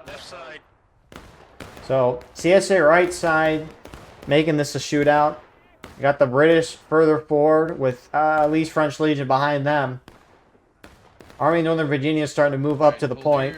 left side. So, CSA right side, making this a shootout. You got the British further forward with at least French Legion behind them. Army of Northern Virginia is starting to move up to the point.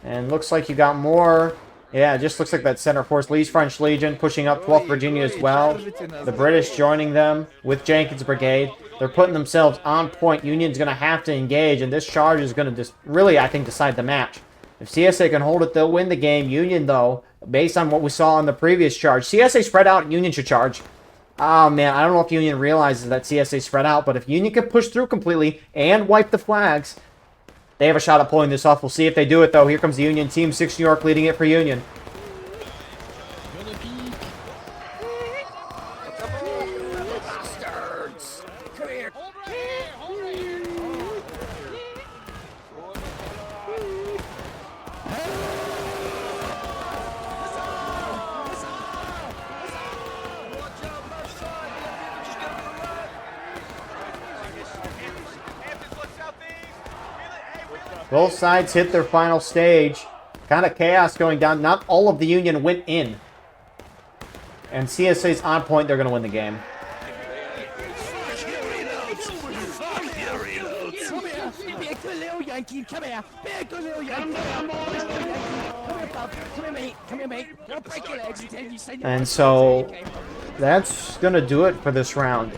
And looks like you got more. Yeah, it just looks like that center force. Lee's French Legion pushing up 12th Virginia as well. The British joining them with Jenkins' brigade. They're putting themselves on point. Union's going to have to engage, and this charge is going to just really, I think, decide the match. If CSA can hold it, they'll win the game. Union, though, based on what we saw in the previous charge, CSA spread out, Union should charge. Oh, man, I don't know if Union realizes that CSA spread out, but if Union can push through completely and wipe the flags, they have a shot at pulling this off. We'll see if they do it, though. Here comes the Union team. 6 New York leading it for Union. Both sides hit their final stage. Kind of chaos going down. Not all of the Union went in. And CSA's on point. They're going to win the game. Do a little Yankee. Come here. Be a good little Yankee. Come here, bub. Come here, mate. Come here, mate. Don't break your legs until you send your And so that's going to do it for this round.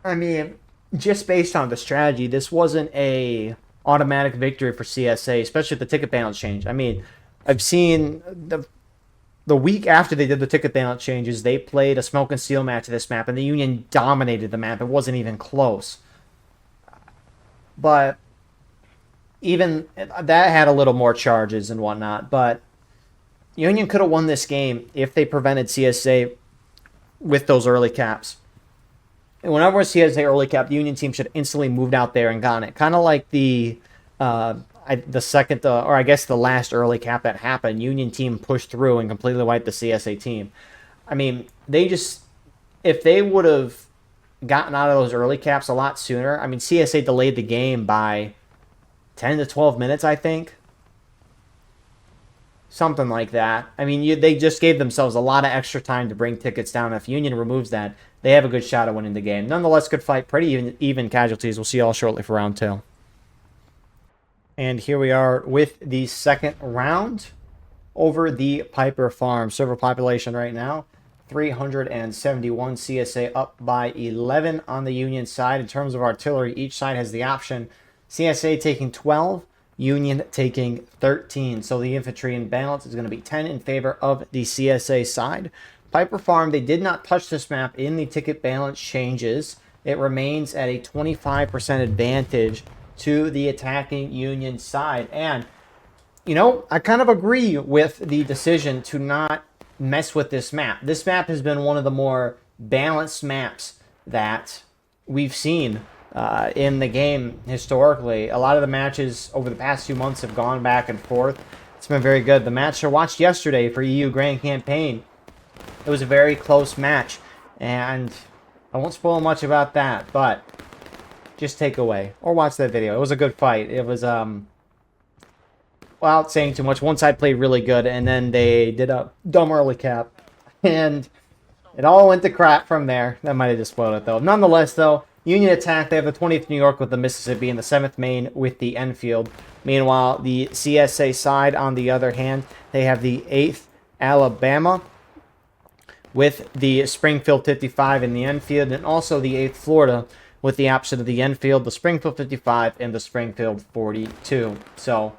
I mean, just based on the strategy, this wasn't a automatic victory for CSA, especially if the ticket balance change. I mean, I've seen the week after they did the ticket balance changes, they played a smoke and steel match of this map, and the Union dominated the map. It wasn't even close. But even that had a little more charges and whatnot. But Union could have won this game if they prevented CSA with those early caps. And whenever a CSA early cap, the Union team should have instantly moved out there and gotten it. Kind of like the second, or I guess the last early cap that happened. Union team pushed through and completely wiped the CSA team. I mean, if they would have gotten out of those early caps a lot sooner, I mean, CSA delayed the game by 10 to 12 minutes, I think. Something like that. I mean, they just gave themselves a lot of extra time to bring tickets down. If Union removes that, they have a good shot at winning the game. Nonetheless, good fight. Pretty even casualties. We'll see you all shortly for round 2. And here we are with the second round over the Piper Farm. Server population right now, 371. CSA up by 11 on the Union side. In terms of artillery, each side has the option. CSA taking 12. Union taking 13. So the infantry in balance is going to be 10 in favor of the CSA side. Piper Farm, they did not touch this map in the ticket balance changes. It remains at a 25% advantage to the attacking Union side. And, you know, I kind of agree with the decision to not mess with this map. This map has been one of the more balanced maps that we've seen in the game historically. A lot of the matches over the past few months have gone back and forth. It's been very good. The match I watched yesterday for EU Grand Campaign, it was a very close match, and I won't spoil much about that, but just take away or watch that video. It was a good fight. It was without saying too much, one side played really good, and then they did a dumb early cap, and it all went to crap from there. That might have just spoiled it though. Nonetheless though, Union attack. They have the 20th New York with the Mississippi and the 7th Maine with the Enfield. Meanwhile, the CSA side, on the other hand, they have the 8th Alabama with the Springfield 55 in the Enfield, and also the 8th Florida with the opposite of the Enfield, the Springfield 55 and the Springfield 42. So,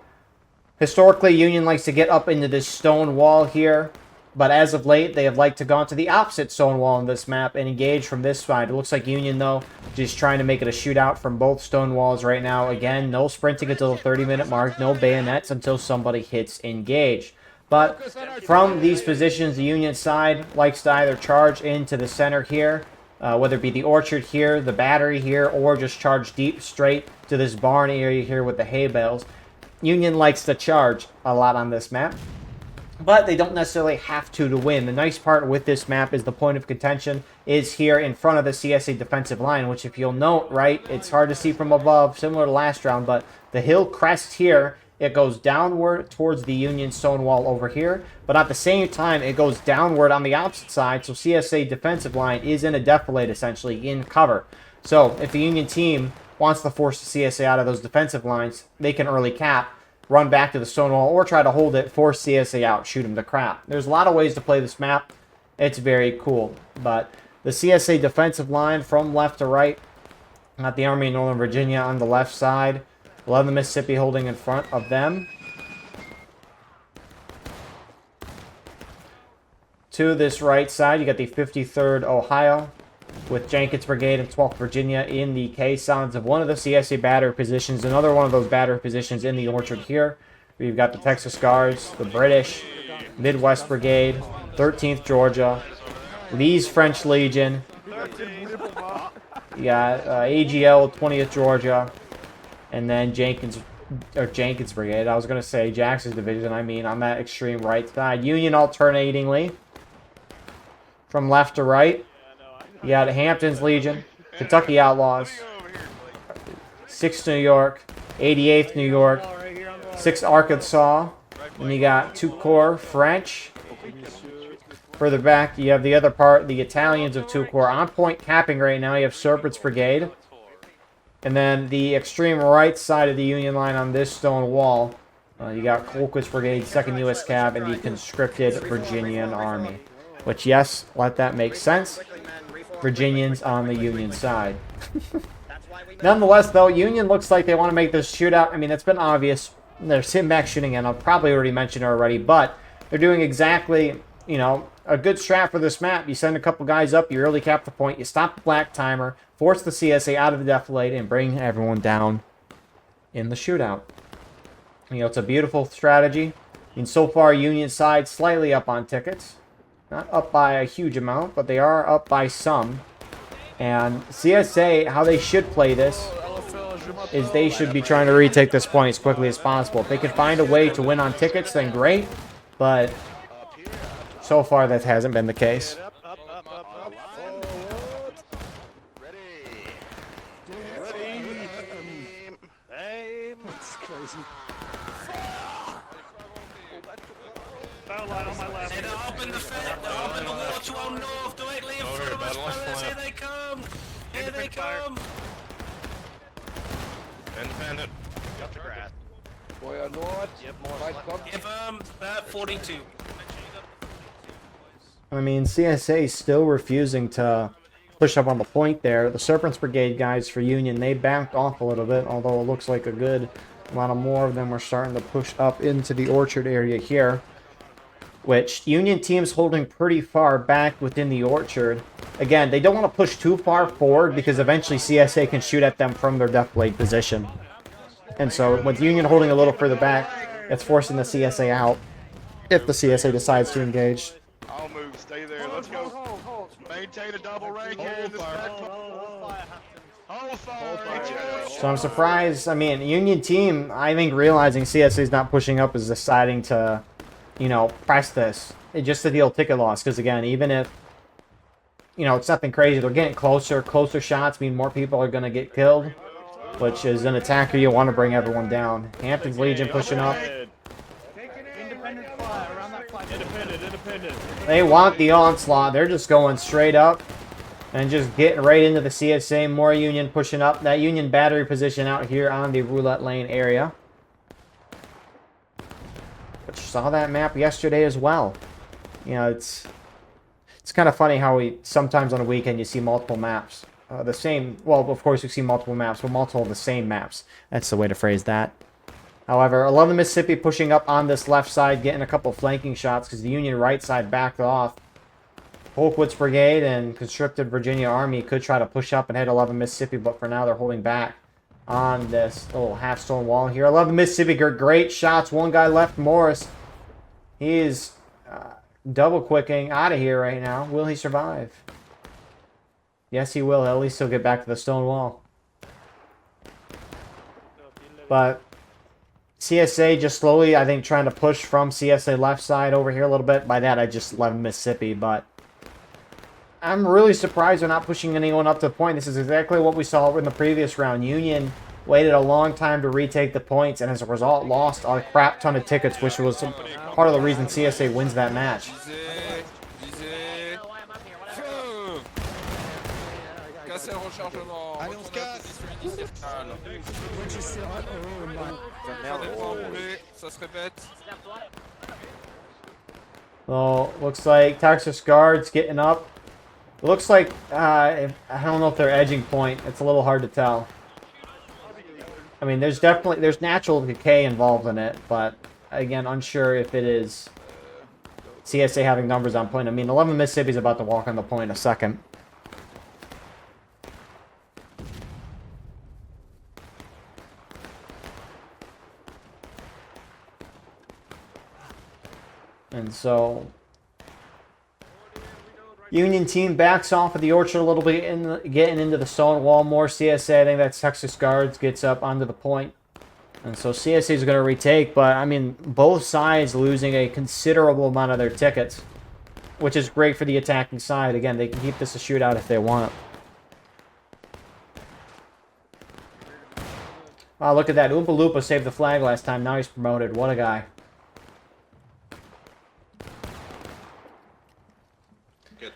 historically, Union likes to get up into this stone wall here, but as of late, they have liked to go to the opposite stone wall on this map and engage from this side. It looks like Union, though, just trying to make it a shootout from both stone walls right now. Again, no sprinting until the 30-minute mark, no bayonets until somebody hits engage. But from these positions, the Union side likes to either charge into the center here, whether it be the orchard here, the battery here, or just charge deep straight to this barn area here with the hay bales. Union likes to charge a lot on this map, but they don't necessarily have to win. The nice part with this map is the point of contention is here in front of the CSA defensive line, which if you'll note, right, it's hard to see from above, similar to last round, but the hill crest here, it goes downward towards the Union stone wall over here, but at the same time, it goes downward on the opposite side, so CSA defensive line is in a defilade, essentially, in cover. So, if the Union team wants to force the CSA out of those defensive lines, they can early cap, run back to the stone wall, or try to hold it, force CSA out, shoot them to crap. There's a lot of ways to play this map. It's very cool, but the CSA defensive line from left to right, got the Army of Northern Virginia on the left side, 11th Mississippi holding in front of them. To this right side, you got the 53rd Ohio with Jenkins Brigade and 12th Virginia in the caissons of one of the CSA battery positions. Another one of those battery positions in the orchard here. We've got the Texas Guards, the British, Midwest Brigade, 13th Georgia, Lee's French Legion. You got AGL, 20th Georgia. And then Jenkins Brigade. I was going to say Jackson's division. I mean, on that extreme right side. Union alternatingly. From left to right. You got Hampton's Legion. Kentucky Outlaws. 6th New York. 88th New York. 6th Arkansas. And you got 2 Corps French. Further back, you have the other part, the Italians of 2 Corps. On point capping right now, you have Serpent's Brigade. And then the extreme right side of the Union line on this stone wall, you got Cooke's Brigade, 2nd U.S. Cav, and the conscripted Virginian Army. Which, yes, let that make sense. Virginians on the Union side. Nonetheless, though, Union looks like they want to make this shootout. I mean, it's been obvious. They're sitting back shooting, and I've probably already mentioned it already, but they're doing exactly, you know, a good strat for this map. You send a couple guys up, you early cap the point, you stop the black timer, force the CSA out of the defilade, and bring everyone down in the shootout. You know, it's a beautiful strategy. I mean, so far, Union side slightly up on tickets. Not up by a huge amount, but they are up by some. And CSA, how they should play this is they should be trying to retake this point as quickly as possible. If they can find a way to win on tickets, then great. But so far, that hasn't been the case. That's crazy. Open the water on north directly in front of us. Here they come. Here they come. Independent. Got the grass. Boy on north. Yep, more. Give about 42. I mean, CSA is still refusing to push up on the point there. The Serpents Brigade guys for Union, they backed off a little bit, although it looks like a good amount of more of them were starting to push up into the orchard area here, which Union team's holding pretty far back within the orchard. Again, they don't want to push too far forward because eventually CSA can shoot at them from their defilade position. And so with Union holding a little further back, it's forcing the CSA out if the CSA decides to engage. I'll move. Stay there. Let's go. Maintain a double rank here in this Hold fire. So I'm surprised. I mean, Union team, I think realizing CSA is not pushing up is deciding to, you know, press this just to deal ticket loss. Because again, even if, you know, it's nothing crazy, they're getting closer. Closer shots mean more people are going to get killed, which is an attacker you want to bring everyone down. Hampton's Legion pushing up. They want the onslaught. They're just going straight up and just getting right into the CSA. More Union pushing up. That Union battery position out here on the roulette lane area. But you saw that map yesterday as well. You know, it's kind of funny how we sometimes on a weekend you see multiple maps. The same, well, of course you see multiple maps, but multiple of the same maps. That's the way to phrase that. However, 11 Mississippi pushing up on this left side, getting a couple flanking shots because the Union right side backed off. Colquitt's Brigade and Conscripted Virginia Army could try to push up and hit 11 Mississippi, but for now they're holding back on this little half-stone wall here. 11 Mississippi, great shots. One guy left, Morris. He is double-quicking out of here right now. Will he survive? Yes, he will. At least he'll get back to the stone wall. But CSA just slowly, I think, trying to push from CSA left side over here a little bit. By that, I just left Mississippi, but I'm really surprised they're not pushing anyone up to the point. This is exactly what we saw in the previous round. Union waited a long time to retake the points, and as a result, lost a crap ton of tickets, which was part of the reason CSA wins that match. Well, looks like Texas Guards getting up. It looks like, I don't know if they're edging point. It's a little hard to tell. I mean, there's natural decay involved in it, but again, unsure if it is CSA having numbers on point. I mean, 11 Mississippi's about to walk on the point in a second. And so Union team backs off of the orchard a little bit, getting into the stone wall. More CSA, I think that's Texas Guards, gets up onto the point. And so CSA is going to retake, but I mean, both sides losing a considerable amount of their tickets, which is great for the attacking side. Again, they can keep this a shootout if they want. Wow, look at that. Oompa Loompa saved the flag last time. Now he's promoted. What a guy.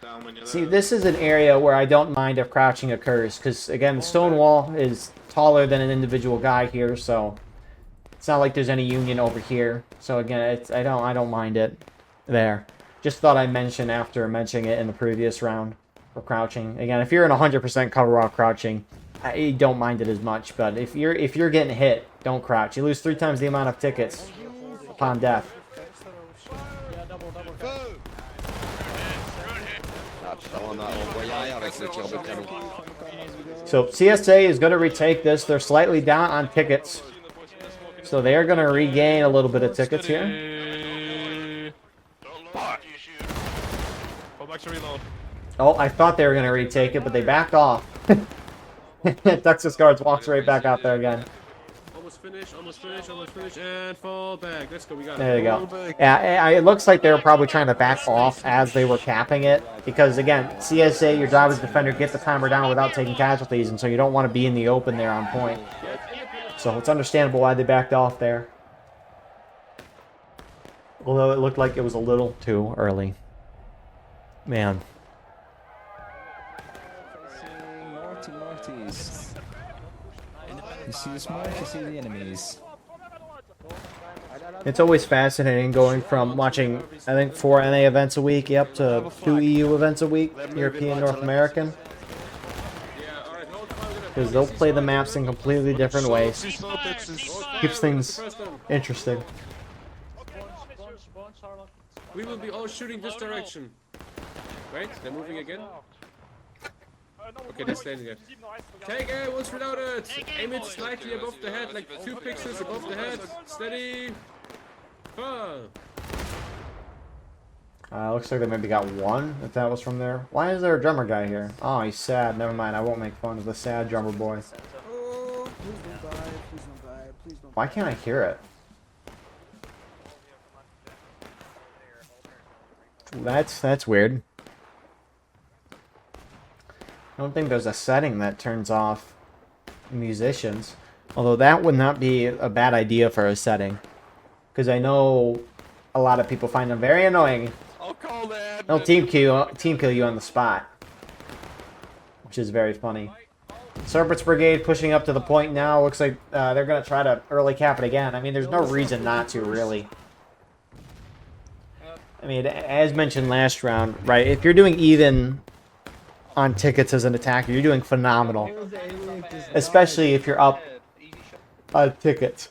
Down when you're See, this is an area where I don't mind if crouching occurs, because, again, the stone wall is taller than an individual guy here, so it's not like there's any union over here. So again, I don't mind it there. Just thought I'd mention after mentioning it in the previous round for crouching. Again, if you're in 100% cover while crouching, I don't mind it as much. But if you're getting hit, don't crouch. You lose 3 times the amount of tickets upon death. So CSA is going to retake this. They're slightly down on tickets. So they are going to regain a little bit of tickets here. Oh, I thought they were going to retake it, but they backed off. Texas Guards walks right back out there again. Almost finish, and fall back. Let's go, we got it. There you go. Yeah, it looks like they were probably trying to back off as they were capping it. Because, again, CSA, your job as defender, get the timer down without taking casualties, and so you don't want to be in the open there on point. So it's understandable why they backed off there. Although it looked like it was a little too early. Man. You see the smoke, you see the enemies. It's always fascinating going from watching, I think, 4 NA events a week up to 2 EU events a week, European, North American. Because they'll play the maps in completely different ways. Keeps things interesting. We will be all shooting this direction. Wait, they're moving again? Okay, they're standing there. Take aim, once reloaded! Aim it slightly above the head, like 2 pixels above the head. Steady! Fire! Looks like they maybe got 1, if that was from there. Why is there a drummer guy here? Oh, he's sad. Never mind, I won't make fun of the sad drummer boy. Why can't I hear it? That's weird. I don't think there's a setting that turns off musicians. Although that would not be a bad idea for a setting. Because I know a lot of people find them very annoying. I'll call that. They'll team kill you on the spot. Which is very funny. Serpent's Brigade pushing up to the point now. Looks like they're going to try to early cap it again. I mean, there's no reason not to, really. I mean, as mentioned last round, right? If you're doing even on tickets as an attacker, you're doing phenomenal. Especially if you're up on tickets.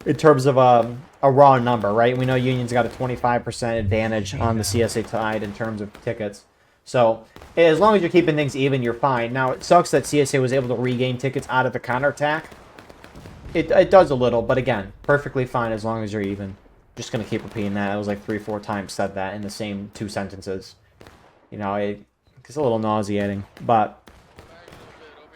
In terms of a raw number, right? We know Union's got a 25% advantage on the CSA Tide in terms of tickets. So, as long as you're keeping things even, you're fine. Now, it sucks that CSA was able to regain tickets out of the counterattack. It does a little, but again, perfectly fine as long as you're even. Just going to keep repeating that. It was like 3-4 times said that in the same 2 sentences. You know, it's a little nauseating. But,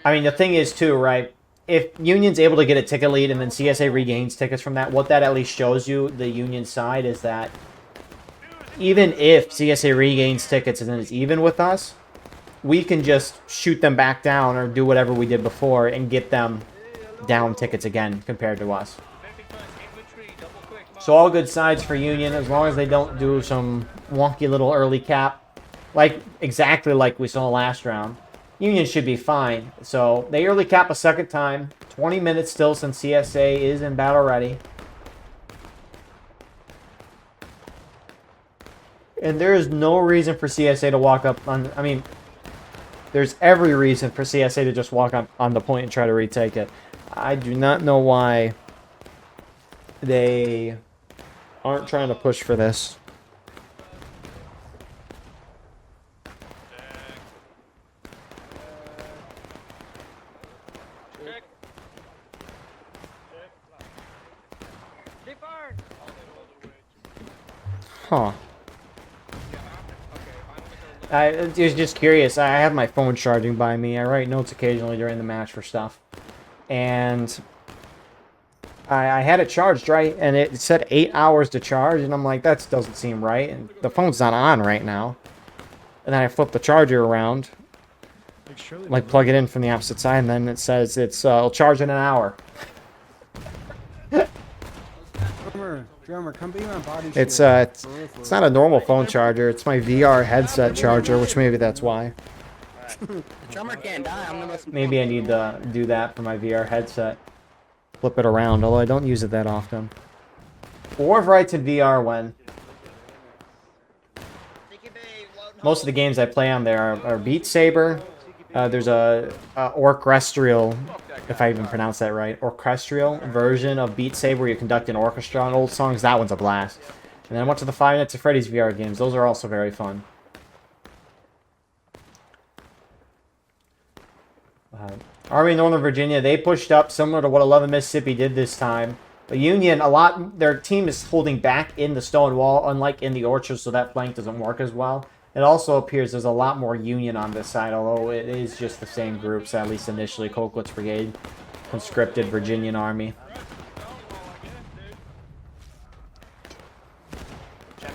I mean, the thing is, too, right? If Union's able to get a ticket lead and then CSA regains tickets from that, what that at least shows you, the Union side, is that even if CSA regains tickets and then it's even with us, we can just shoot them back down or do whatever we did before and get them down tickets again compared to us. So all good sides for Union, as long as they don't do some wonky little early cap, exactly like we saw last round. Union should be fine. So they early cap a second time. 20 minutes still since CSA is in battle ready. And there is no reason for CSA to walk up on... I mean, there's every reason for CSA to just walk on the point and try to retake it. I do not know why they aren't trying to push for this. Huh. I was just curious. I have my phone charging by me. I write notes occasionally during the match for stuff. And I had it charged, right? And it said 8 hours to charge. And I'm like, that doesn't seem right. And the phone's not on right now. And then I flip the charger around. Like, plug it in from the opposite side. And then it says it'll charge in an hour. Drummer, come be my body. It's not a normal phone charger. It's my VR headset charger, which maybe that's why. The drummer can't die. I'm the most. Maybe I need to do that for my VR headset. Flip it around, although I don't use it that often. War of Rights in VR when most of the games I play on there are Beat Saber. There's a orchestral, if I even pronounce that right, orchestral version of Beat Saber where you conduct an orchestra on old songs. That one's a blast. And then I went to the Five Nights at Freddy's VR games. Those are also very fun. Army of Northern Virginia, they pushed up similar to what 11 Mississippi did this time. The Union, their team is holding back in the stone wall, unlike in the orchard, so that flank doesn't work as well. It also appears there's a lot more Union on this side, although it is just the same groups, at least initially. Colquitt's Brigade, conscripted Virginian Army.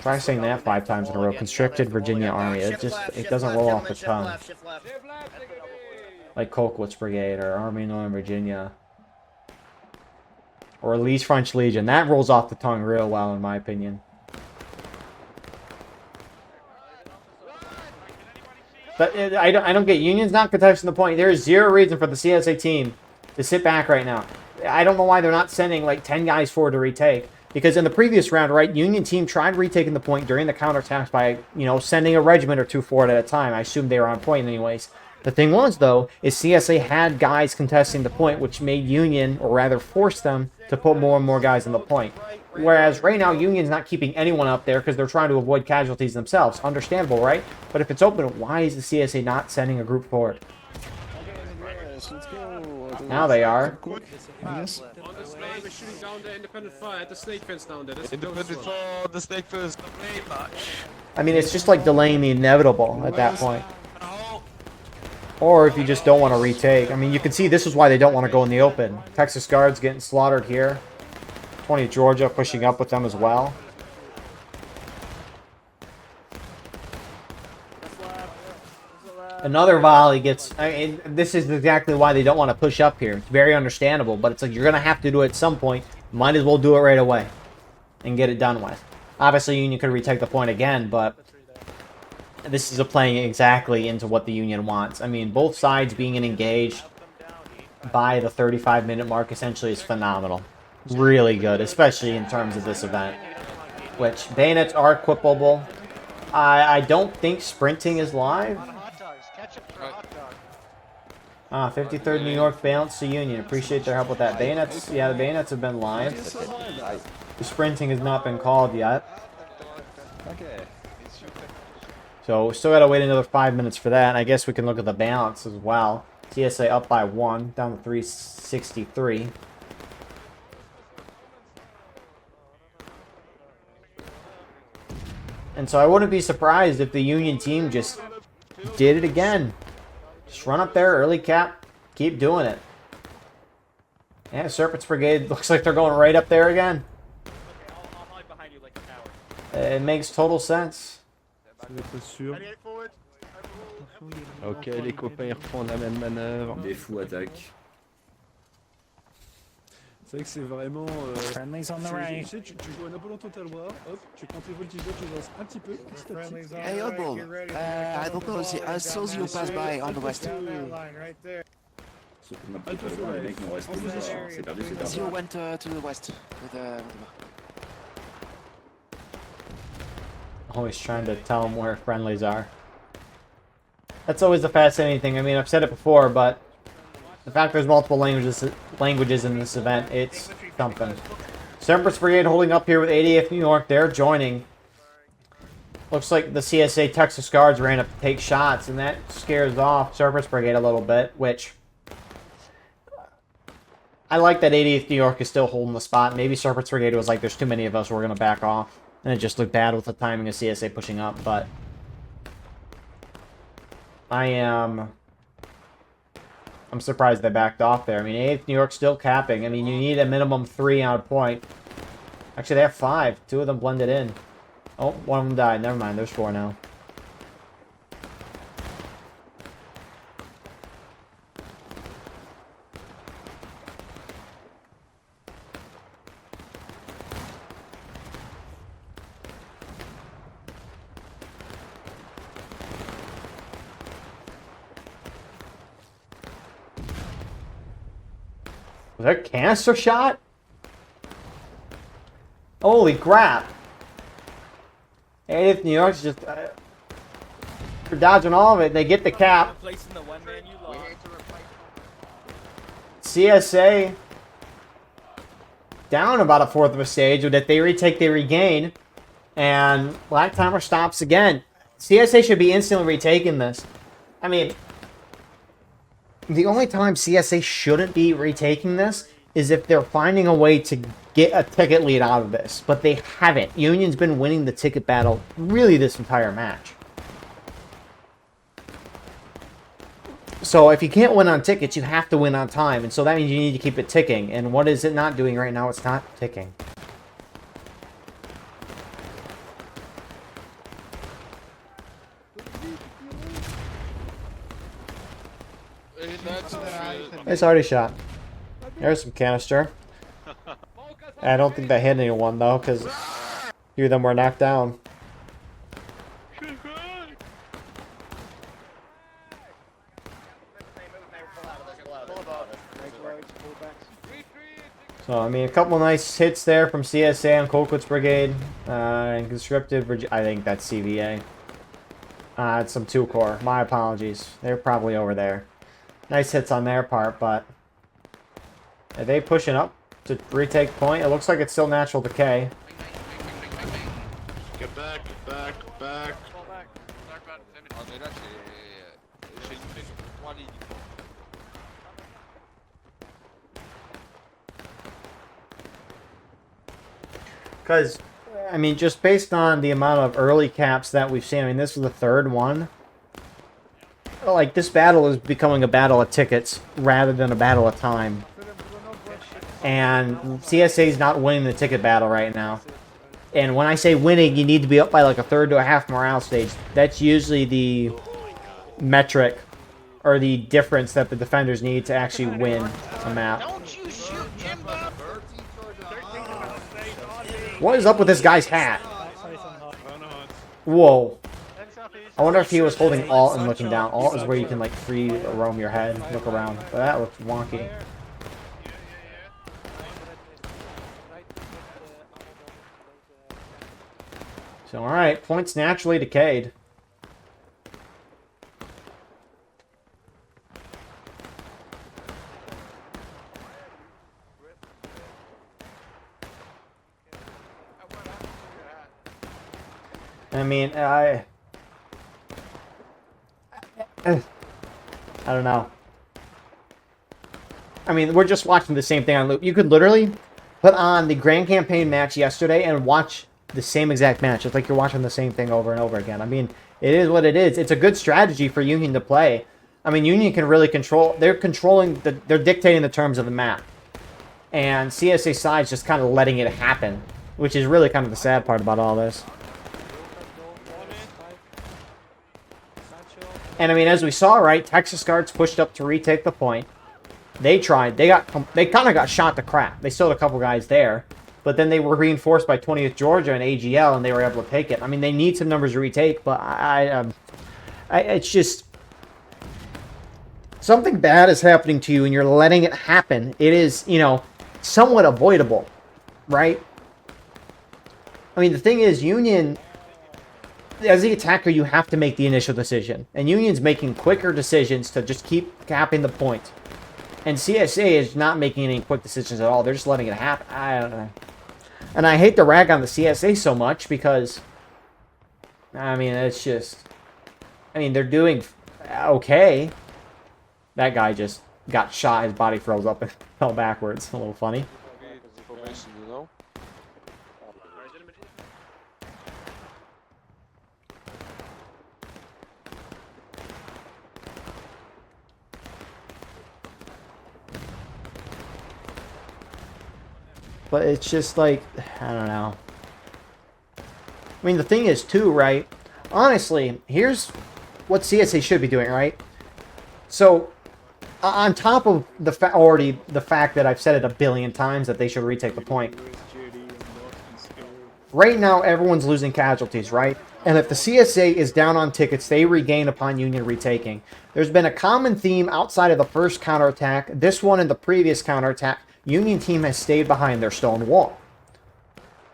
Try saying that 5 times in a row. Constricted Virginia Army. It doesn't roll off the tongue. Like Colquitt's Brigade or Army of Northern Virginia. Or Lee's French Legion. That rolls off the tongue real well, in my opinion. But I don't get Union's not contesting the point. There is zero reason for the CSA team to sit back right now. I don't know why they're not sending like 10 guys forward to retake. Because in the previous round, right, Union team tried retaking the point during the counterattacks by, sending a regiment or two forward at a time. I assumed they were on point anyways. The thing was, though, is CSA had guys contesting the point, which made Union, or rather forced them, to put more and more guys in the point. Whereas right now, Union's not keeping anyone up there because they're trying to avoid casualties themselves. Understandable, right? But if it's open, why is the CSA not sending a group forward? Now they are. Yes. On the snake, we're shooting down the independent fire at the snake fence down there. Independent fire, the snake fence. I mean, it's just like delaying the inevitable at that point. Or if you just don't want to retake. I mean, you can see this is why they don't want to go in the open. Texas Guards getting slaughtered here. 20 Georgia pushing up with them as well. Another volley gets... I mean, this is exactly why they don't want to push up here. It's very understandable, but it's like you're going to have to do it at some point. Might as well do it right away and get it done with. Obviously, Union could retake the point again, but this is playing exactly into what the Union wants. I mean, both sides being engaged by the 35-minute mark essentially is phenomenal. Really good, especially in terms of this event. Which, bayonets are equipable. I don't think sprinting is live. 53rd New York balanced to Union. Appreciate their help with that. Bayonets, yeah, the bayonets have been live. The sprinting has not been called yet. So we still gotta wait another 5 minutes for that. I guess we can look at the balance as well. TSA up by 1, down to 363. And so I wouldn't be surprised if the Union team just did it again. Just run up there, early cap, keep doing it. Yeah, Serpent's Brigade looks like they're going right up there again. It makes total sense. Ok, les copains refont la même manœuvre. Des fous attaquent. C'est vrai que c'est vraiment... Friendlies on the right. Tu sais, tu joues à Napoléon Total War, hop, tu prends tes voltigeurs, tu lances un petit peu, petit à petit. Hey, Oddball, I don't know, I saw you pass by on the west. You went to the west with Always trying to tell them where friendlies are. That's always the fascinating thing. I mean, I've said it before, but the fact there's multiple languages in this event, it's something. Serpent's Brigade holding up here with 88th New York. They're joining. Looks like the CSA Texas Guards ran up to take shots, and that scares off Serpent's Brigade a little bit, which... I like that 88th New York is still holding the spot. Maybe Serpent's Brigade was like, there's too many of us, we're going to back off. And it just looked bad with the timing of CSA pushing up, but... I'm surprised they backed off there. I mean, 8th New York still capping. I mean, you need a minimum 3 on a point. Actually, they have 5. 2 of them blended in. Oh, one of them died. Never mind, there's 4 now. Was that a canister shot? Holy crap. 80th New York's just... for dodging all of it. They get the cap. CSA down about a fourth of a stage. That they retake, they regain. And Black Timer stops again. CSA should be instantly retaking this. I mean, the only time CSA shouldn't be retaking this is if they're finding a way to get a ticket lead out of this. But they haven't. Union's been winning the ticket battle really this entire match. So if you can't win on tickets, you have to win on time. And so that means you need to keep it ticking. And what is it not doing right now? It's not ticking. It's already shot. There's some canister. I don't think that hit anyone though, because a few of them were knocked down. So, I mean, a couple nice hits there from CSA on Colquitt's Brigade. And Conscripted, I think that's CVA. It's some 2-core. My apologies. They're probably over there. Nice hits on their part, but... Are they pushing up to retake point? It looks like it's still natural decay. Get back, back, back. Because, I mean, just based on the amount of early caps that we've seen, I mean, this is the third one. Like, this battle is becoming a battle of tickets rather than a battle of time. And CSA is not winning the ticket battle right now. And when I say winning, you need to be up by like a third to a half morale stage. That's usually the metric or the difference that the defenders need to actually win a map. What is up with this guy's hat? Whoa. I wonder if he was holding Alt and looking down. Alt is where you can like free roam your head, look around. But that looks wonky. So, alright, points naturally decayed. I mean, I don't know. I mean, we're just watching the same thing on loop. You could literally put on the Grand Campaign match yesterday and watch the same exact match. It's like you're watching the same thing over and over again. I mean, it is what it is. It's a good strategy for Union to play. I mean, Union can really control... They're dictating the terms of the map. And CSA side's just kind of letting it happen, which is really kind of the sad part about all this. And I mean, as we saw, right, Texas Guards pushed up to retake the point. They tried. They kind of got shot to crap. They still had a couple guys there. But then they were reinforced by 20th Georgia and AGL, and they were able to take it. I mean, they need some numbers to retake, but it's just... Something bad is happening to you, and you're letting it happen. It is, you know, somewhat avoidable, right? I mean, the thing is, Union... As the attacker, you have to make the initial decision. And Union's making quicker decisions to just keep capping the point. And CSA is not making any quick decisions at all. They're just letting it happen. I don't know. And I hate to rag on the CSA so much because... I mean, it's just... I mean, they're doing okay. That guy just got shot. His body froze up and fell backwards. A little funny. But it's just like, I don't know. I mean, the thing is, too, right? Honestly, here's what CSA should be doing, right? So, on top of the fact that I've said it a billion times that they should retake the point. Right now, everyone's losing casualties, right? And if the CSA is down on tickets, they regain upon Union retaking. There's been a common theme outside of the first counterattack, this one and the previous counterattack, Union team has stayed behind their stone wall,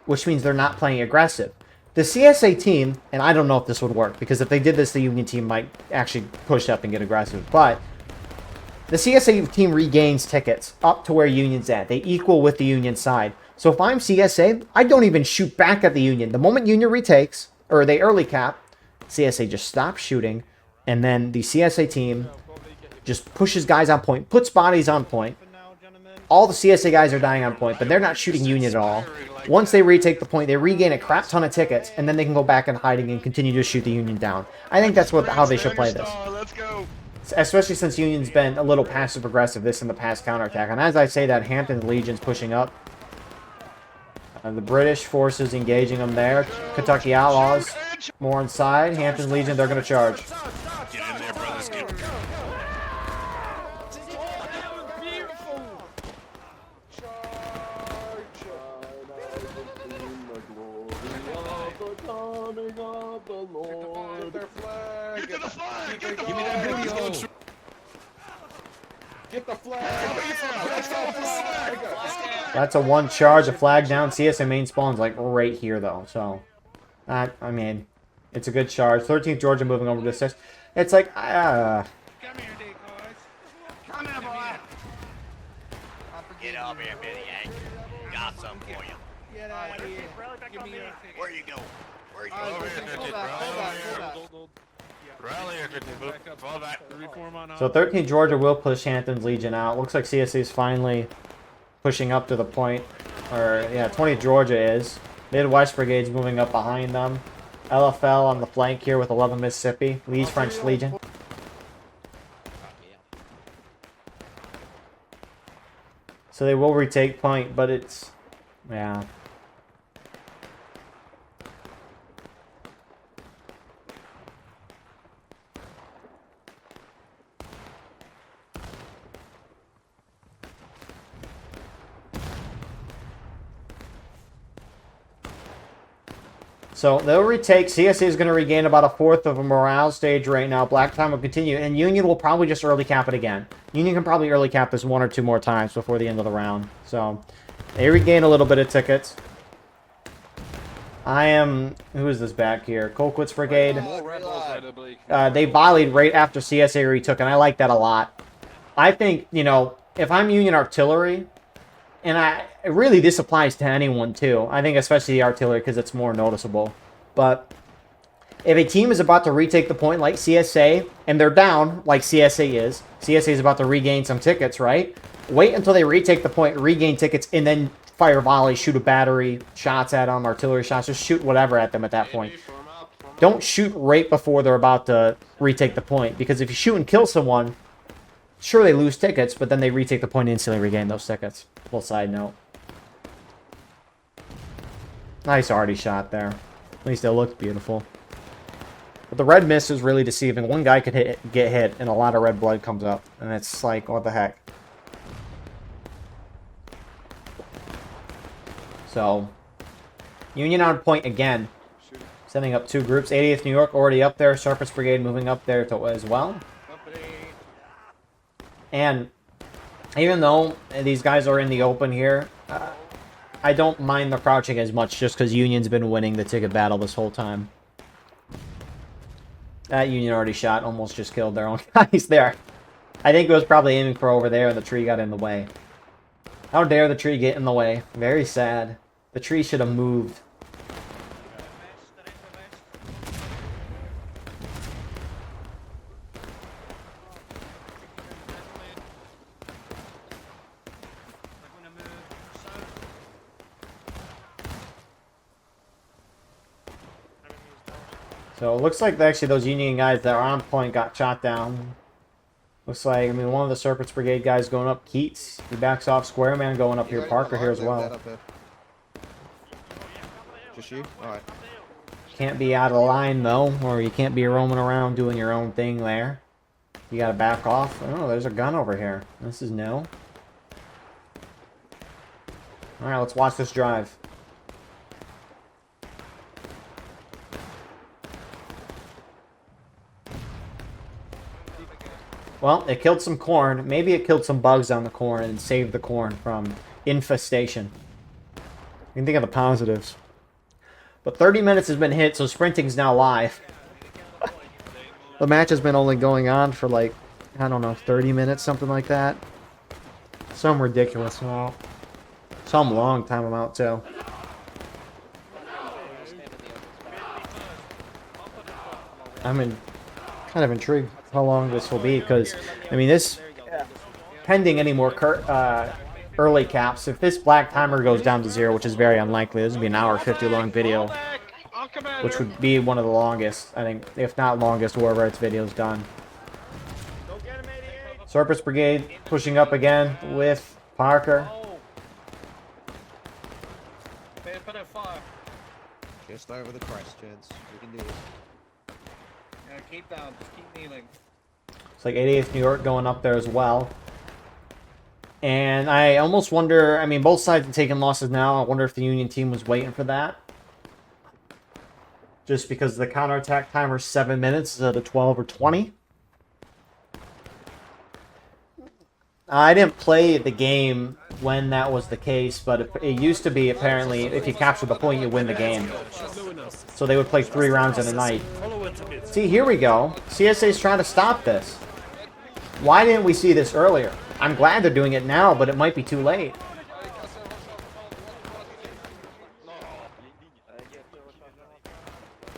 which means they're not playing aggressive. The CSA team, and I don't know if this would work, because if they did this, the Union team might actually push up and get aggressive, but the CSA team regains tickets up to where Union's at. They equal with the Union side. So if I'm CSA, I don't even shoot back at the Union. The moment Union retakes, or they early cap, CSA just stops shooting, and then the CSA team just pushes guys on point, puts bodies on point. All the CSA guys are dying on point, but they're not shooting Union at all. Once they retake the point, they regain a crap ton of tickets, and then they can go back in hiding and continue to shoot the Union down. I think that's how they should play this. Especially since Union's been a little passive-aggressive this in the past counterattack. And as I say that, Hampton's Legion's pushing up. The British forces engaging them there. Kentucky Outlaws more inside. Hampton's Legion, they're going to charge. Get in there, brothers. Get in there. Get the flag! Give me that booty hole! Get the flag! That's a one charge, a flag down. CSA main spawn's like right here though, so I mean, it's a good charge. 13th Georgia moving over to 6. It's like Come here, decoys. Come here, boy! Get up here, Billy Yank. Got something for you. Get out of here. Give me your ticket. Where you go? Where you Hold go? on. Rally here, fall back. so 13th Georgia will push Hampton's Legion out. Looks like CSA is finally pushing up to the point, or yeah, 20th Georgia is. Midwest Brigade's moving up behind them. LFL on the flank here with 11 Mississippi. Lee's French Legion. So they will retake point, but it's, yeah. So they'll retake. CSA is going to regain about a fourth of a morale stage right now. Black time will continue, and Union will probably just early cap it again. Union can probably early cap this 1 or 2 more times before the end of the round. So they regain a little bit of tickets. Who is this back here? Colquitt's Brigade. They volleyed right after CSA retook, and I like that a lot. I think, you know, if I'm Union Artillery, and really this applies to anyone too. I think especially the artillery because it's more noticeable. But if a team is about to retake the point like CSA, and they're down like CSA is about to regain some tickets, right? Wait until they retake the point, regain tickets, and then fire volley, shoot a battery, shots at them, artillery shots, just shoot whatever at them at that point. Don't shoot right before they're about to retake the point, because if you shoot and kill someone, sure they lose tickets, but then they retake the point and instantly regain those tickets. Little side note. Nice arty shot there. At least it looked beautiful. But the red mist is really deceiving. One guy could get hit, and a lot of red blood comes up. And it's like, what the heck? So, Union on point again. Sending up 2 groups. 80th New York already up there. Sharpest Brigade moving up there as well. And even though these guys are in the open here, I don't mind the crouching as much just because Union's been winning the ticket battle this whole time. That Union already shot, almost just killed their own guys there. I think it was probably aiming for over there and the tree got in the way. How dare the tree get in the way? Very sad. The tree should have moved. So it looks like actually those Union guys that are on point got shot down. Looks like, I mean, one of the Serpents Brigade guys going up, Keats. He backs off. Square Man going up here. Parker here as well. Just you? Alright. Can't be out of line though, or you can't be roaming around doing your own thing there. You gotta back off. Oh, there's a gun over here. This is new. Alright, let's watch this drive. Well, it killed some corn. Maybe it killed some bugs on the corn and saved the corn from infestation. You can think of the positives. But 30 minutes has been hit, so sprinting's now live. The match has been only going on for like, I don't know, 30 minutes, something like that. Some ridiculous amount. Some long time amount, too. I'm kind of intrigued how long this will be, because, I mean, this, pending any more early caps, if this black timer goes down to 0, which is very unlikely, this would be an hour 50 long video, which would be one of the longest, I think, if not longest, Warbright's video's done. Surface Brigade pushing up again with Parker. Just over the crest, gents. We can do it. Keep down. Just keep kneeling. It's like 88th New York going up there as well. And I almost wonder, I mean, both sides are taking losses now. I wonder if the Union team was waiting for that. Just because the counterattack timer is 7 minutes instead of 12 or 20. I didn't play the game when that was the case, but it used to be, apparently, if you capture the point, you win the game. So they would play 3 rounds in a night. See, here we go. CSA's trying to stop this. Why didn't we see this earlier? I'm glad they're doing it now, but it might be too late.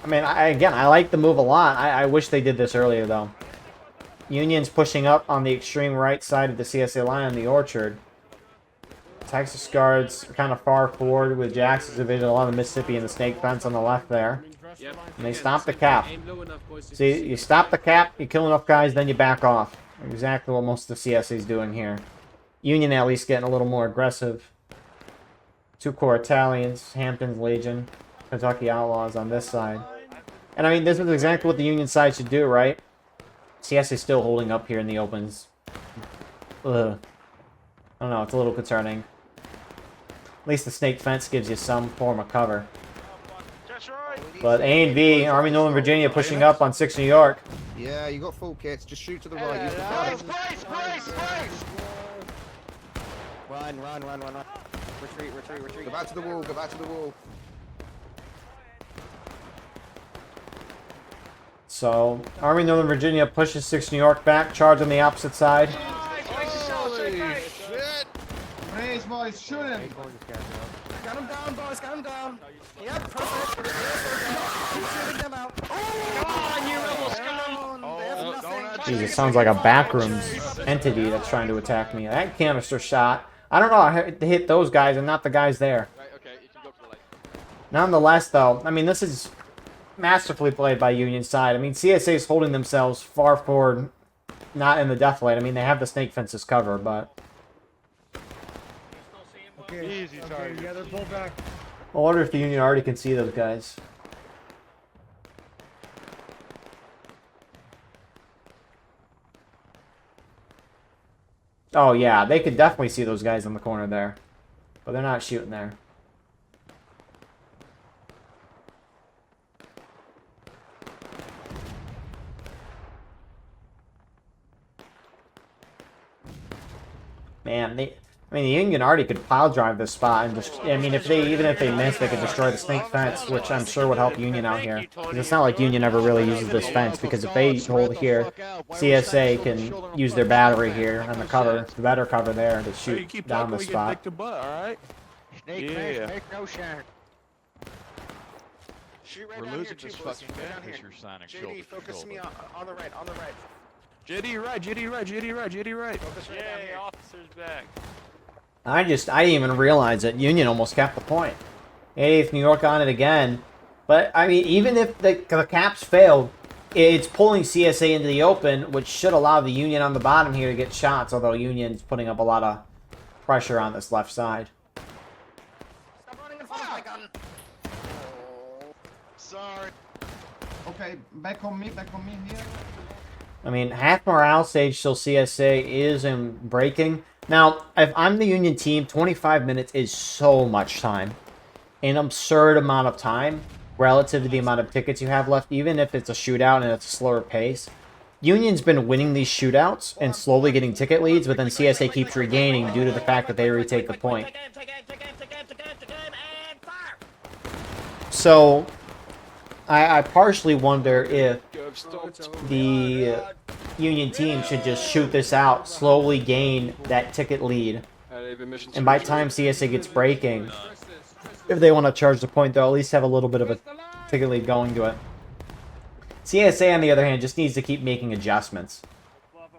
I mean, again, I like the move a lot. I wish they did this earlier, though. Union's pushing up on the extreme right side of the CSA line on the Orchard. Texas Guards are kind of far forward with Jackson's division along the Mississippi and the snake fence on the left there. And they stop the cap. See, you stop the cap, you kill enough guys, then you back off. Exactly what most of the CSA is doing here. Union at least getting a little more aggressive. 2 Corps Italians, Hampton's Legion, Kentucky Outlaws on this side. And I mean, this is exactly what the Union side should do, right? CS is still holding up here in the opens. Ugh. I don't know, it's a little concerning. At least the snake fence gives you some form of cover. But A and B, Army Northern Virginia pushing up on 6 New York. Yeah, you got full kits. Just shoot to the right. Use the fire. Run. Retreat. Go back to the wall. Go back to the wall. So, Army Northern Virginia pushes 6 New York back, charge on the opposite side. Brace, boys, shoot him. Got him down, boys, got him down. Yep, perfect. Keep shooting them out. Come on, you rebel scum! Jeez, it sounds like a backrooms entity that's trying to attack me. That canister shot. I don't know how to hit those guys and not the guys there. Nonetheless, though, I mean, this is masterfully played by Union side. I mean, CSA is holding themselves far forward, not in the death light. I mean, they have the snake fences covered, but... Easy target. Yeah, they're pulled back. I wonder if the Union already can see those guys. Oh, yeah, they could definitely see those guys in the corner there. But they're not shooting there. Man, I mean, the Union already could pile drive this spot and just, I mean, even if they miss, they could destroy the snake fence, which I'm sure would help Union out here. Because it's not like Union ever really uses this fence, because if they hold here, CSA can use their battery here on the cover, the better cover there to shoot down the spot. Yeah. We're losing this fucking game because you're signing shoulder to shoulder. Focus me on the right, JD right. Yay, officers back. I didn't even realize that Union almost kept the point. 88th New York on it again. But, I mean, even if the caps failed, it's pulling CSA into the open, which should allow the Union on the bottom here to get shots, although Union's putting up a lot of pressure on this left side. Stop running in front of my gun. Sorry. Okay, back on me here. I mean, half morale stage till CSA is in breaking. Now, if I'm the Union team, 25 minutes is so much time. An absurd amount of time relative to the amount of tickets you have left, even if it's a shootout and it's a slower pace. Union's been winning these shootouts and slowly getting ticket leads, but then CSA keeps regaining due to the fact that they retake the point. So, I partially wonder if the Union team should just shoot this out, slowly gain that ticket lead, and by the time CSA gets breaking, if they want to charge the point, they'll at least have a little bit of a ticket lead going to it. CSA, on the other hand, just needs to keep making adjustments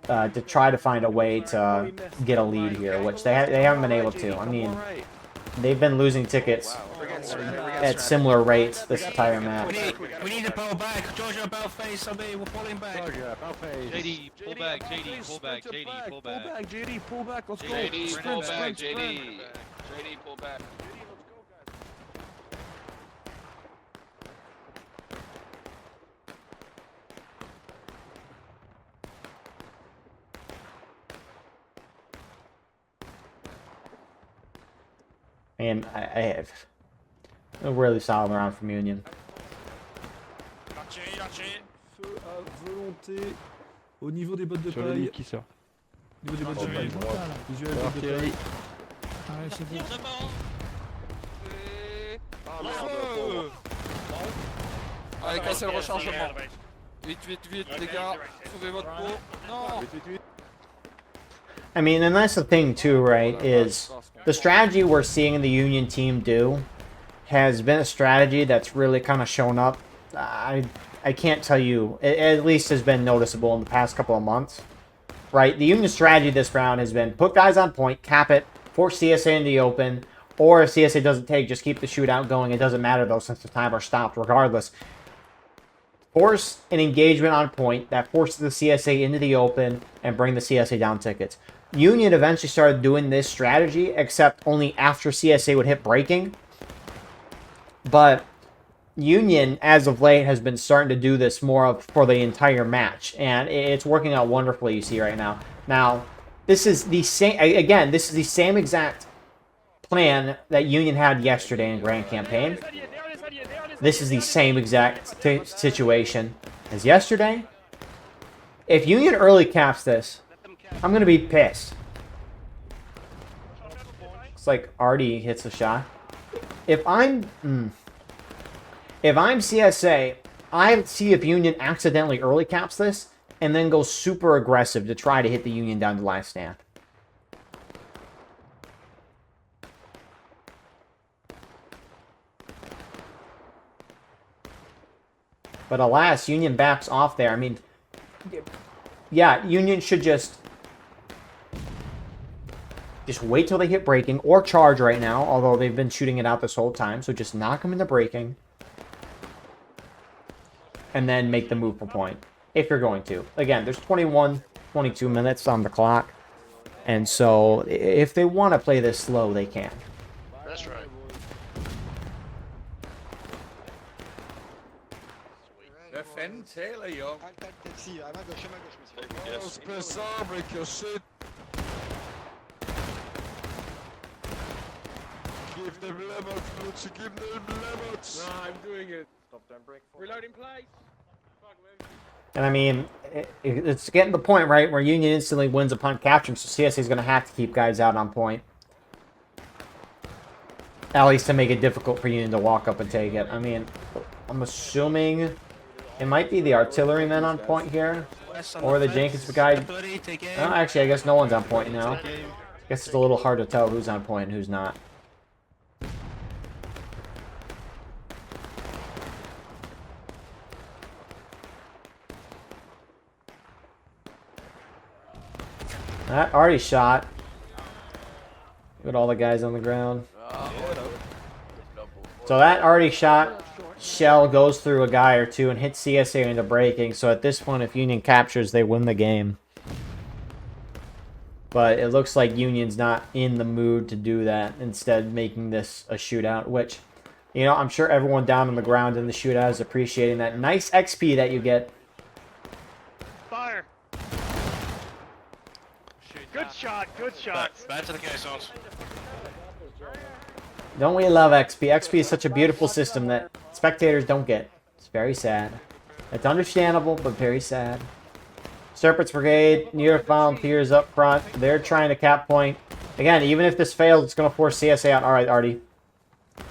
to try to find a way to get a lead here, which they haven't been able to. I mean, they've been losing tickets at similar rates this entire match. We need to pull back. Georgia, about face, somebody, we're pulling back. Georgia, about face. JD, pull back. JD, pull back. JD, pull back. Pull back, JD, pull back. Let's go. JD, pull back. JD, pull back. And I have a really solid round from Union. Feu à volonté au niveau des bottes de paille. Qui sort? Au niveau des bottes de paille. Visuel bottes de paille. Ah ouais, c'est bon. Allez, cassez le rechargement. Vite, vite, vite, les gars. Sauvez votre peau. Non. I mean, and that's the thing too, right, is the strategy we're seeing the Union team do has been a strategy that's really kind of shown up. I can't tell you, it at least has been noticeable in the past couple of months, right? The Union strategy this round has been put guys on point, cap it, force CSA in the open, or if CSA doesn't take, just keep the shootout going. It doesn't matter though since the timer stopped regardless. Force an engagement on point that forces the CSA into the open and bring the CSA down tickets. Union eventually started doing this strategy, except only after CSA would hit breaking. But Union, as of late, has been starting to do this more for the entire match, and it's working out wonderfully, you see right now. Now, this is the same, again, this is the same exact plan that Union had yesterday in Grand Campaign. This is the same exact situation as yesterday. If Union early caps this, I'm going to be pissed. It's like Artie hits a shot. If I'm CSA, I see if Union accidentally early caps this and then goes super aggressive to try to hit the Union down to last stand. But alas, Union backs off there. I mean, yeah, Union should just wait till they hit breaking or charge right now, although they've been shooting it out this whole time. So just knock them into breaking and then make the move for point if you're going to. Again, there's 21, 22 minutes on the clock. And so if they want to play this slow, they can. That's right. Defend Taylor, yo. Give them lemons, Lucy, give them lemons! No, I'm doing it. Stop them, break. Reload in place! And I mean, it's getting to the point, right, where Union instantly wins upon capturing, so CSA is going to have to keep guys out on point. At least to make it difficult for Union to walk up and take it. I mean, I'm assuming it might be the artillerymen on point here, or the Jenkins guy. Oh, actually, I guess no one's on point now. I guess it's a little hard to tell who's on point and who's not. That already shot. Look at all the guys on the ground. So that already shot shell goes through a guy or two and hits CSA into breaking. So at this point, if Union captures, they win the game. But it looks like Union's not in the mood to do that. Instead, making this a shootout, which, you know, I'm sure everyone down on the ground in the shootout is appreciating that nice XP that you get. Fire! Good shot, good shot. Back to the caissons. Don't we love XP? XP is such a beautiful system that spectators don't get. It's very sad. It's understandable, but very sad. Serpent's Brigade, New York Volunteers up front. They're trying to cap point. Again, even if this fails, it's going to force CSA out. All right, Artie.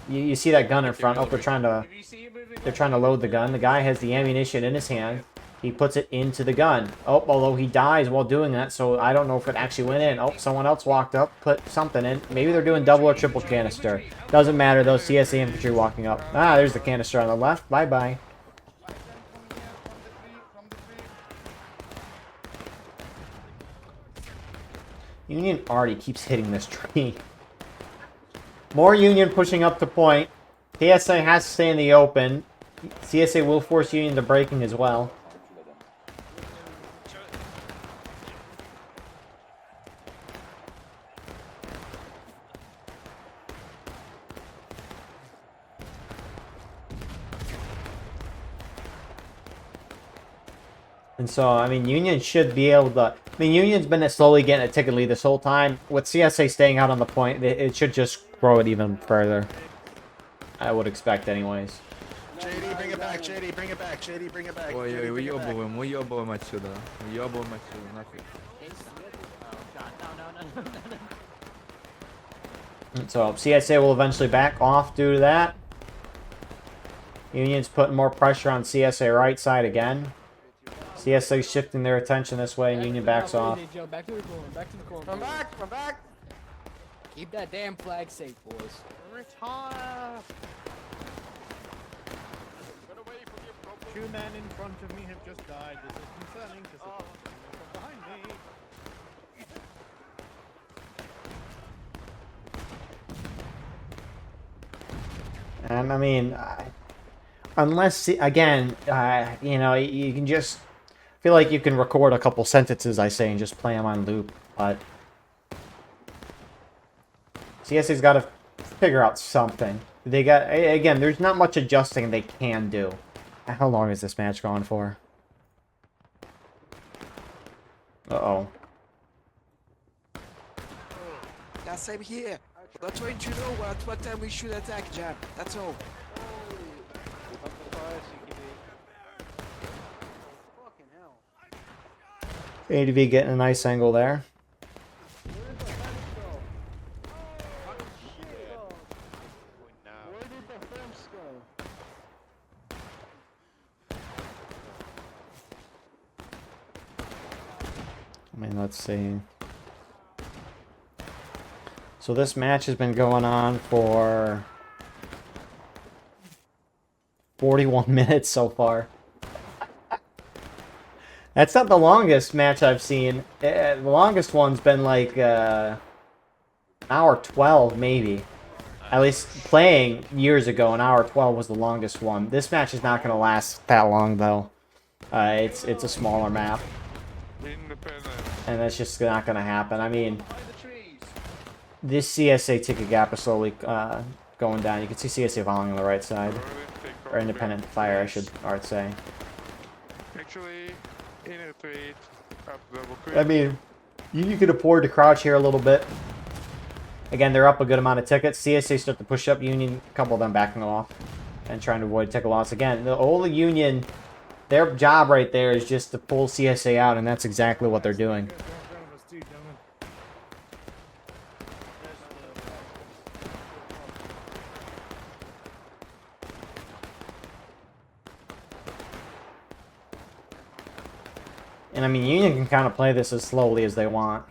You see that gun in front. Oh, they're trying to load the gun. The guy has the ammunition in his hand. He puts it into the gun. Oh, although he dies while doing that, so I don't know if it actually went in. Oh, someone else walked up, put something in. Maybe they're doing double or triple canister. Doesn't matter, though. CSA infantry walking up. Ah, there's the canister on the left. Bye-bye. Union Artie keeps hitting this tree. More Union pushing up to point. CSA has to stay in the open. CSA will force Union to breaking as well. And so, I mean, Union should be able to... I mean, Union's been slowly getting a ticket lead this whole time. With CSA staying out on the point, it should just grow it even further. I would expect anyways. JD, bring it back, JD, bring it back, JD, bring it back. Ой-ой, уёбываем отсюда. Уёбываем отсюда, нафиг. So, CSA will eventually back off due to that. Union's putting more pressure on CSA right side again. CSA shifting their attention this way, and Union backs off. Back to the corner, back to the corner. Come back, come back. Keep that damn flag safe, boys. Retire! Two men in front of me have just died. This is concerning to from behind me. And I mean, unless, again, you know, you can just feel like you can record a couple sentences I say and just play them on loop, but CSA's got to figure out something. They got, again, there's not much adjusting they can do. How long is this match going for? Uh-oh. Yeah, same here. Not trying to know what time we should attack, Jam. That's all. ADV getting a nice angle there. I mean, let's see. So this match has been going on for 41 minutes so far. That's not the longest match I've seen. The longest one's been like an hour 12 maybe. At least playing years ago, an hour 12 was the longest one. This match is not going to last that long though. It's a smaller map. And that's just not going to happen. I mean, this CSA ticket gap is slowly going down. You can see CSA following on the right side. Or independent fire, I should say. Actually, in a tweet, I mean, you can afford to crouch here a little bit. Again, they're up a good amount of tickets. CSA start to push up. Union, a couple of them backing off. And trying to avoid ticket loss. Again, the whole Union... Their job right there is just to pull CSA out, and that's exactly what they're doing. And I mean, Union can kind of play this as slowly as they want.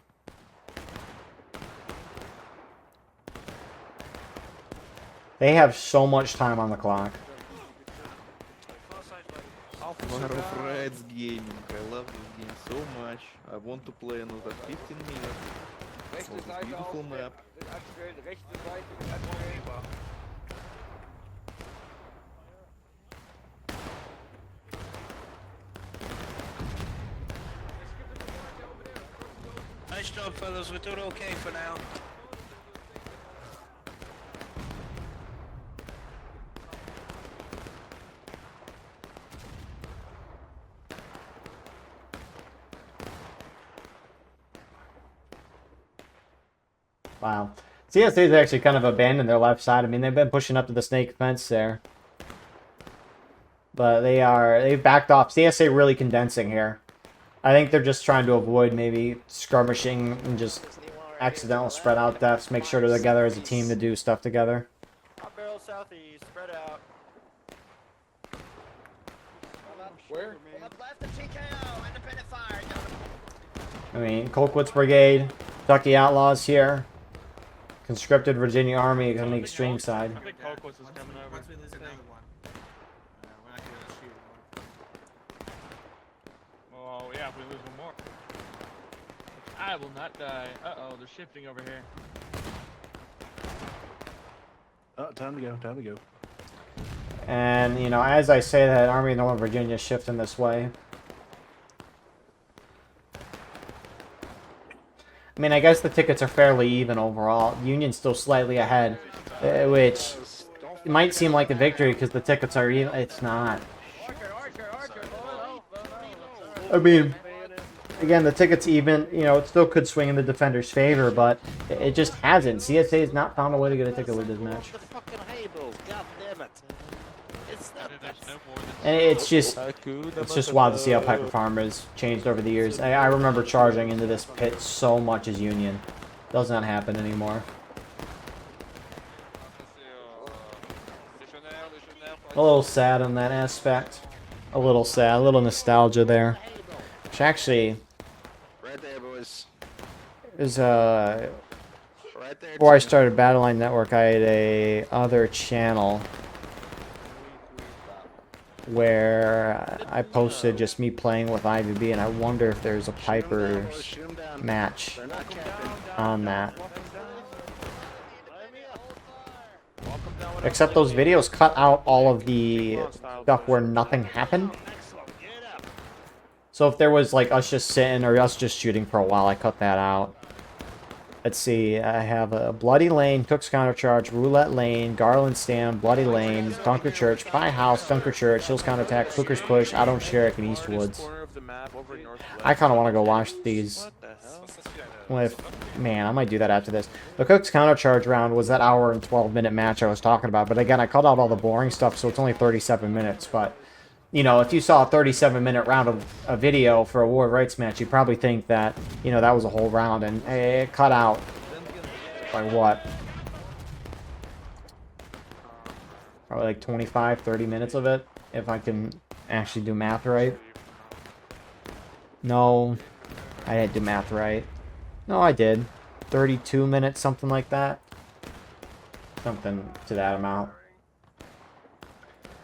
They have so much time on the clock. Warfrides Gaming, I love this game so much. I want to play another 15 minutes. On this beautiful map. Nice job, fellas. We're doing okay for now. Wow. CSA's actually kind of abandoned their left side. I mean, they've been pushing up to the snake fence there. But they've backed off. CSA really condensing here. I think they're just trying to avoid maybe skirmishing and just accidental spread out deaths. Make sure they're together as a team to do stuff together. Top barrel southeast, spread out. Where? Left the TKO, independent fire. I mean, Colquitt's Brigade, Kentucky Outlaws here. Conscripted Virginia Army on the extreme side. I think Colquitt's is coming over. Once we lose another one. We're not gonna shoot anymore. Oh, yeah, if we lose one more. I will not die. Uh-oh, they're shifting over here. Oh, time to go, time to go. And, you know, as I say that, Army of Northern Virginia is shifting this way. I mean, I guess the tickets are fairly even overall. Union's still slightly ahead, which it might seem like a victory because the tickets are even. It's not. I mean, again, the ticket's even. You know, it still could swing in the defender's favor, but it just hasn't. CSA has not found a way to get a ticket with this match. And it's just wild to see how Piper Farm has changed over the years. I remember charging into this pit so much as Union. Does not happen anymore. A little sad on that aspect. A little sad, a little nostalgia there. Which actually Right there, boys. is Right there. before I started Battleline Network, I had a other channel where I posted just me playing with IVB, and I wonder if there's a Piper's match on that. Except those videos cut out all of the stuff where nothing happened. So if there was like us just sitting or us just shooting for a while, I cut that out. Let's see, I have a Bloody Lane, Cooke's Countercharge, Roulette Lane, Garland Stand, Bloody Lane, Dunker Church, Pie House, Dunker Church, Hills Counterattack, Cooker's Push, I Don't Sheriff, and Eastwoods. I kind of want to go watch these with... Man, I might do that after this. The Cooke's Countercharge round was that hour and 12-minute match I was talking about, but again, I cut out all the boring stuff, so it's only 37 minutes, but... You know, if you saw a 37-minute round of a video for a War of Rights match, you'd probably think that, you know, that was a whole round, and it cut out, like, what? Probably like 25, 30 minutes of it, if I can actually do math right. No, I didn't do math right. No, I did. 32 minutes, something like that. Something to that amount.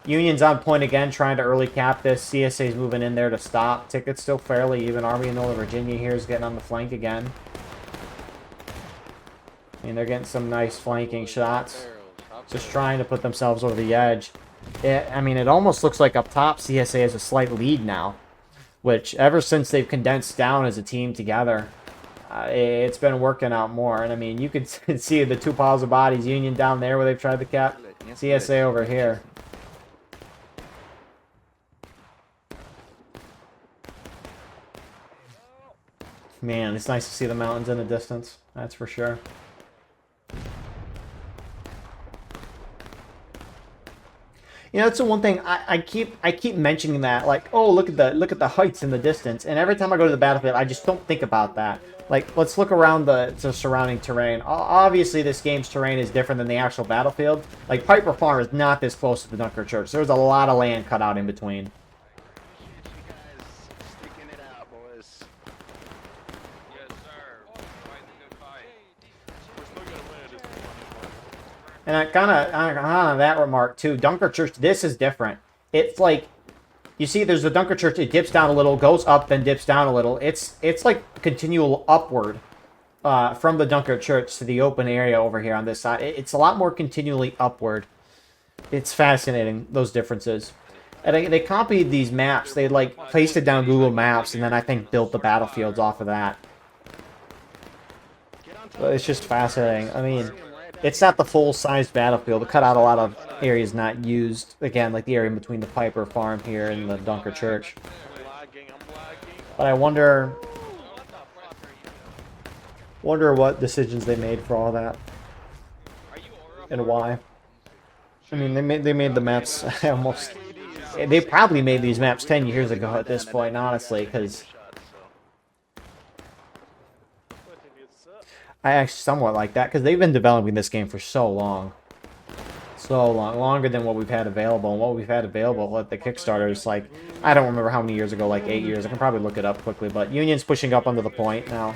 Union's on point again, trying to early cap this. CSA's moving in there to stop. Tickets still fairly even. Army of Northern Virginia here is getting on the flank again. I mean, they're getting some nice flanking shots. Just trying to put themselves over the edge. I mean, it almost looks like up top CSA has a slight lead now. Which, ever since they've condensed down as a team together, it's been working out more. And I mean, you can see the two piles of bodies. Union down there where they've tried to cap. CSA over here. Man, it's nice to see the mountains in the distance. That's for sure. You know, that's the one thing I keep mentioning that, like, oh, look at the heights in the distance, and every time I go to the battlefield, I just don't think about that. Like, let's look around the surrounding terrain. Obviously, this game's terrain is different than the actual battlefield. Like, Piper Farm is not this close to the Dunker Church. There's a lot of land cut out in between. And I kind of on that remark too. Dunker Church, this is different. It's like, you see, there's the Dunker Church. It dips down a little, goes up, then dips down a little. It's like continual upward from the Dunker Church to the open area over here on this side. It's a lot more continually upward. It's fascinating, those differences. And they copied these maps. They like pasted down Google Maps, and then I think built the battlefields off of that. But it's just fascinating. I mean, it's not the full-sized battlefield. It cut out a lot of areas not used. Again, like the area between the Piper Farm here and the Dunker Church. But I wonder what decisions they made for all that. And why. I mean, they made the maps almost... They probably made these maps 10 years ago at this point, honestly, because I actually somewhat like that because they've been developing this game for so long. So long. Longer than what we've had available. And what we've had available at the Kickstarter is like, I don't remember how many years ago, like 8 years. I can probably look it up quickly. But Union's pushing up under the point now.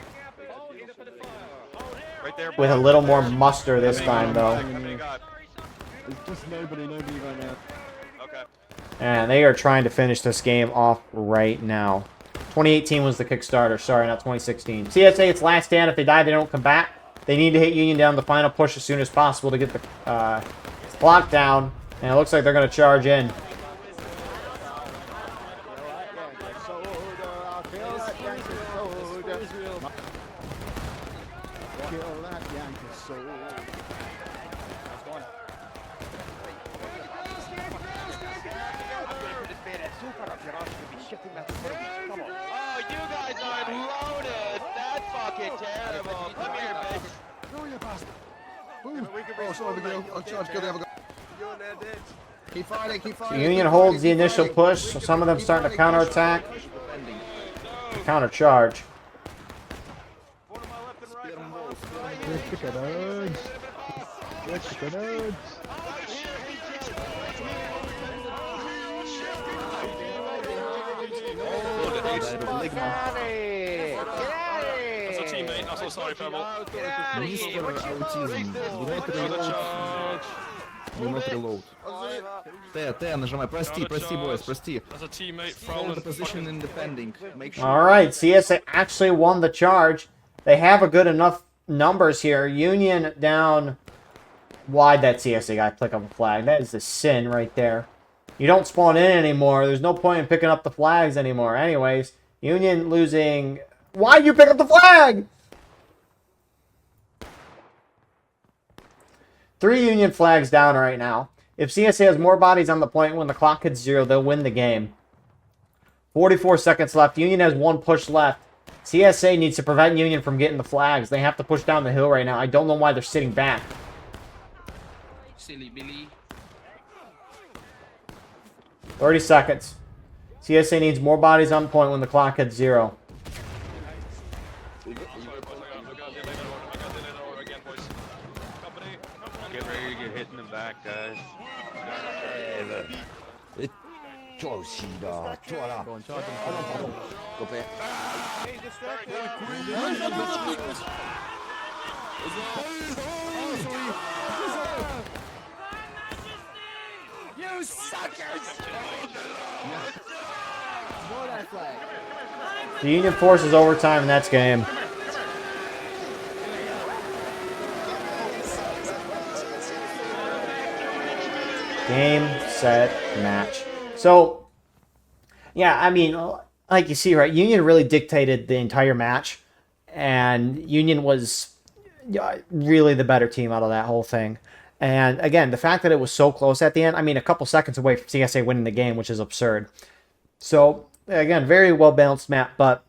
With a little more muster this time, though. It's just nobody right now. Okay. And they are trying to finish this game off right now. 2018 was the Kickstarter. Sorry, not 2016. CSA, it's last stand. If they die, they don't come back. They need to hit Union down the final push as soon as possible to get the clock down. And it looks like they're going to charge in. Oh, you guys are loaded. That's fucking terrible. Come here, bitch. Oh, sorry, Miguel. I'll charge. Go there. Keep fighting, keep So fighting. Union holds the initial push, so some of them starting to counterattack. Countercharge. That's a teammate. I'm so sorry, Pebble. Mr. Autism. Do not reload. T, нажимай. Прости, boys, прости. That's a teammate Hold the position in defending. Make sure. Alright, CSA actually won the charge. They have a good enough numbers here. Union down. Why'd that CSA guy pick up a flag? That is a sin right there. You don't spawn in anymore. There's no point in picking up the flags anymore. Anyways, Union losing. Why'd you pick up the flag? 3 Union flags down right now. If CSA has more bodies on the point when the clock hits 0, they'll win the game. 44 seconds left. Union has 1 push left. CSA needs to prevent Union from getting the flags. They have to push down the hill right now. I don't know why they're sitting back. Silly Billy. 30 seconds. CSA needs more bodies on point when the clock hits 0. Get ready to get hit in the back, guys. You suckers! Blow that flag. The Union forces overtime, and that's game. Game, set, match. So, yeah, I mean, like you see, right, Union really dictated the entire match, and Union was really the better team out of that whole thing. And again, the fact that it was so close at the end, I mean, a couple seconds away from CSA winning the game, which is absurd. So, again, very well-balanced map, but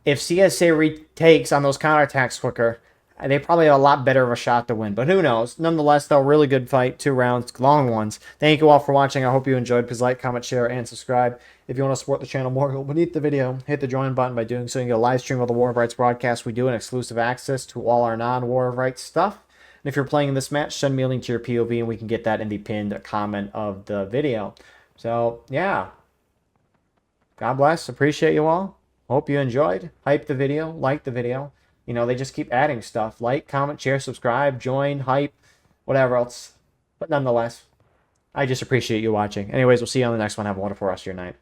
if CSA retakes on those counterattacks quicker, they probably have a lot better of a shot to win. But who knows? Nonetheless, though, really good fight. 2 rounds, long ones. Thank you all for watching. I hope you enjoyed. Please like, comment, share, and subscribe. If you want to support the channel more, go beneath the video. Hit the join button. By doing so, you can get a live stream of the War of Rights broadcast we do and exclusive access to all our non-War of Rights stuff. And if you're playing in this match, send me a link to your POV, and we can get that in the pinned comment of the video. So, yeah. God bless. Appreciate you all. Hope you enjoyed. Hype the video. Like the video. You know, they just keep adding stuff. Like, comment, share, subscribe, join, hype, whatever else. But nonetheless, I just appreciate you watching. Anyways, we'll see you on the next one. Have a wonderful rest of your night.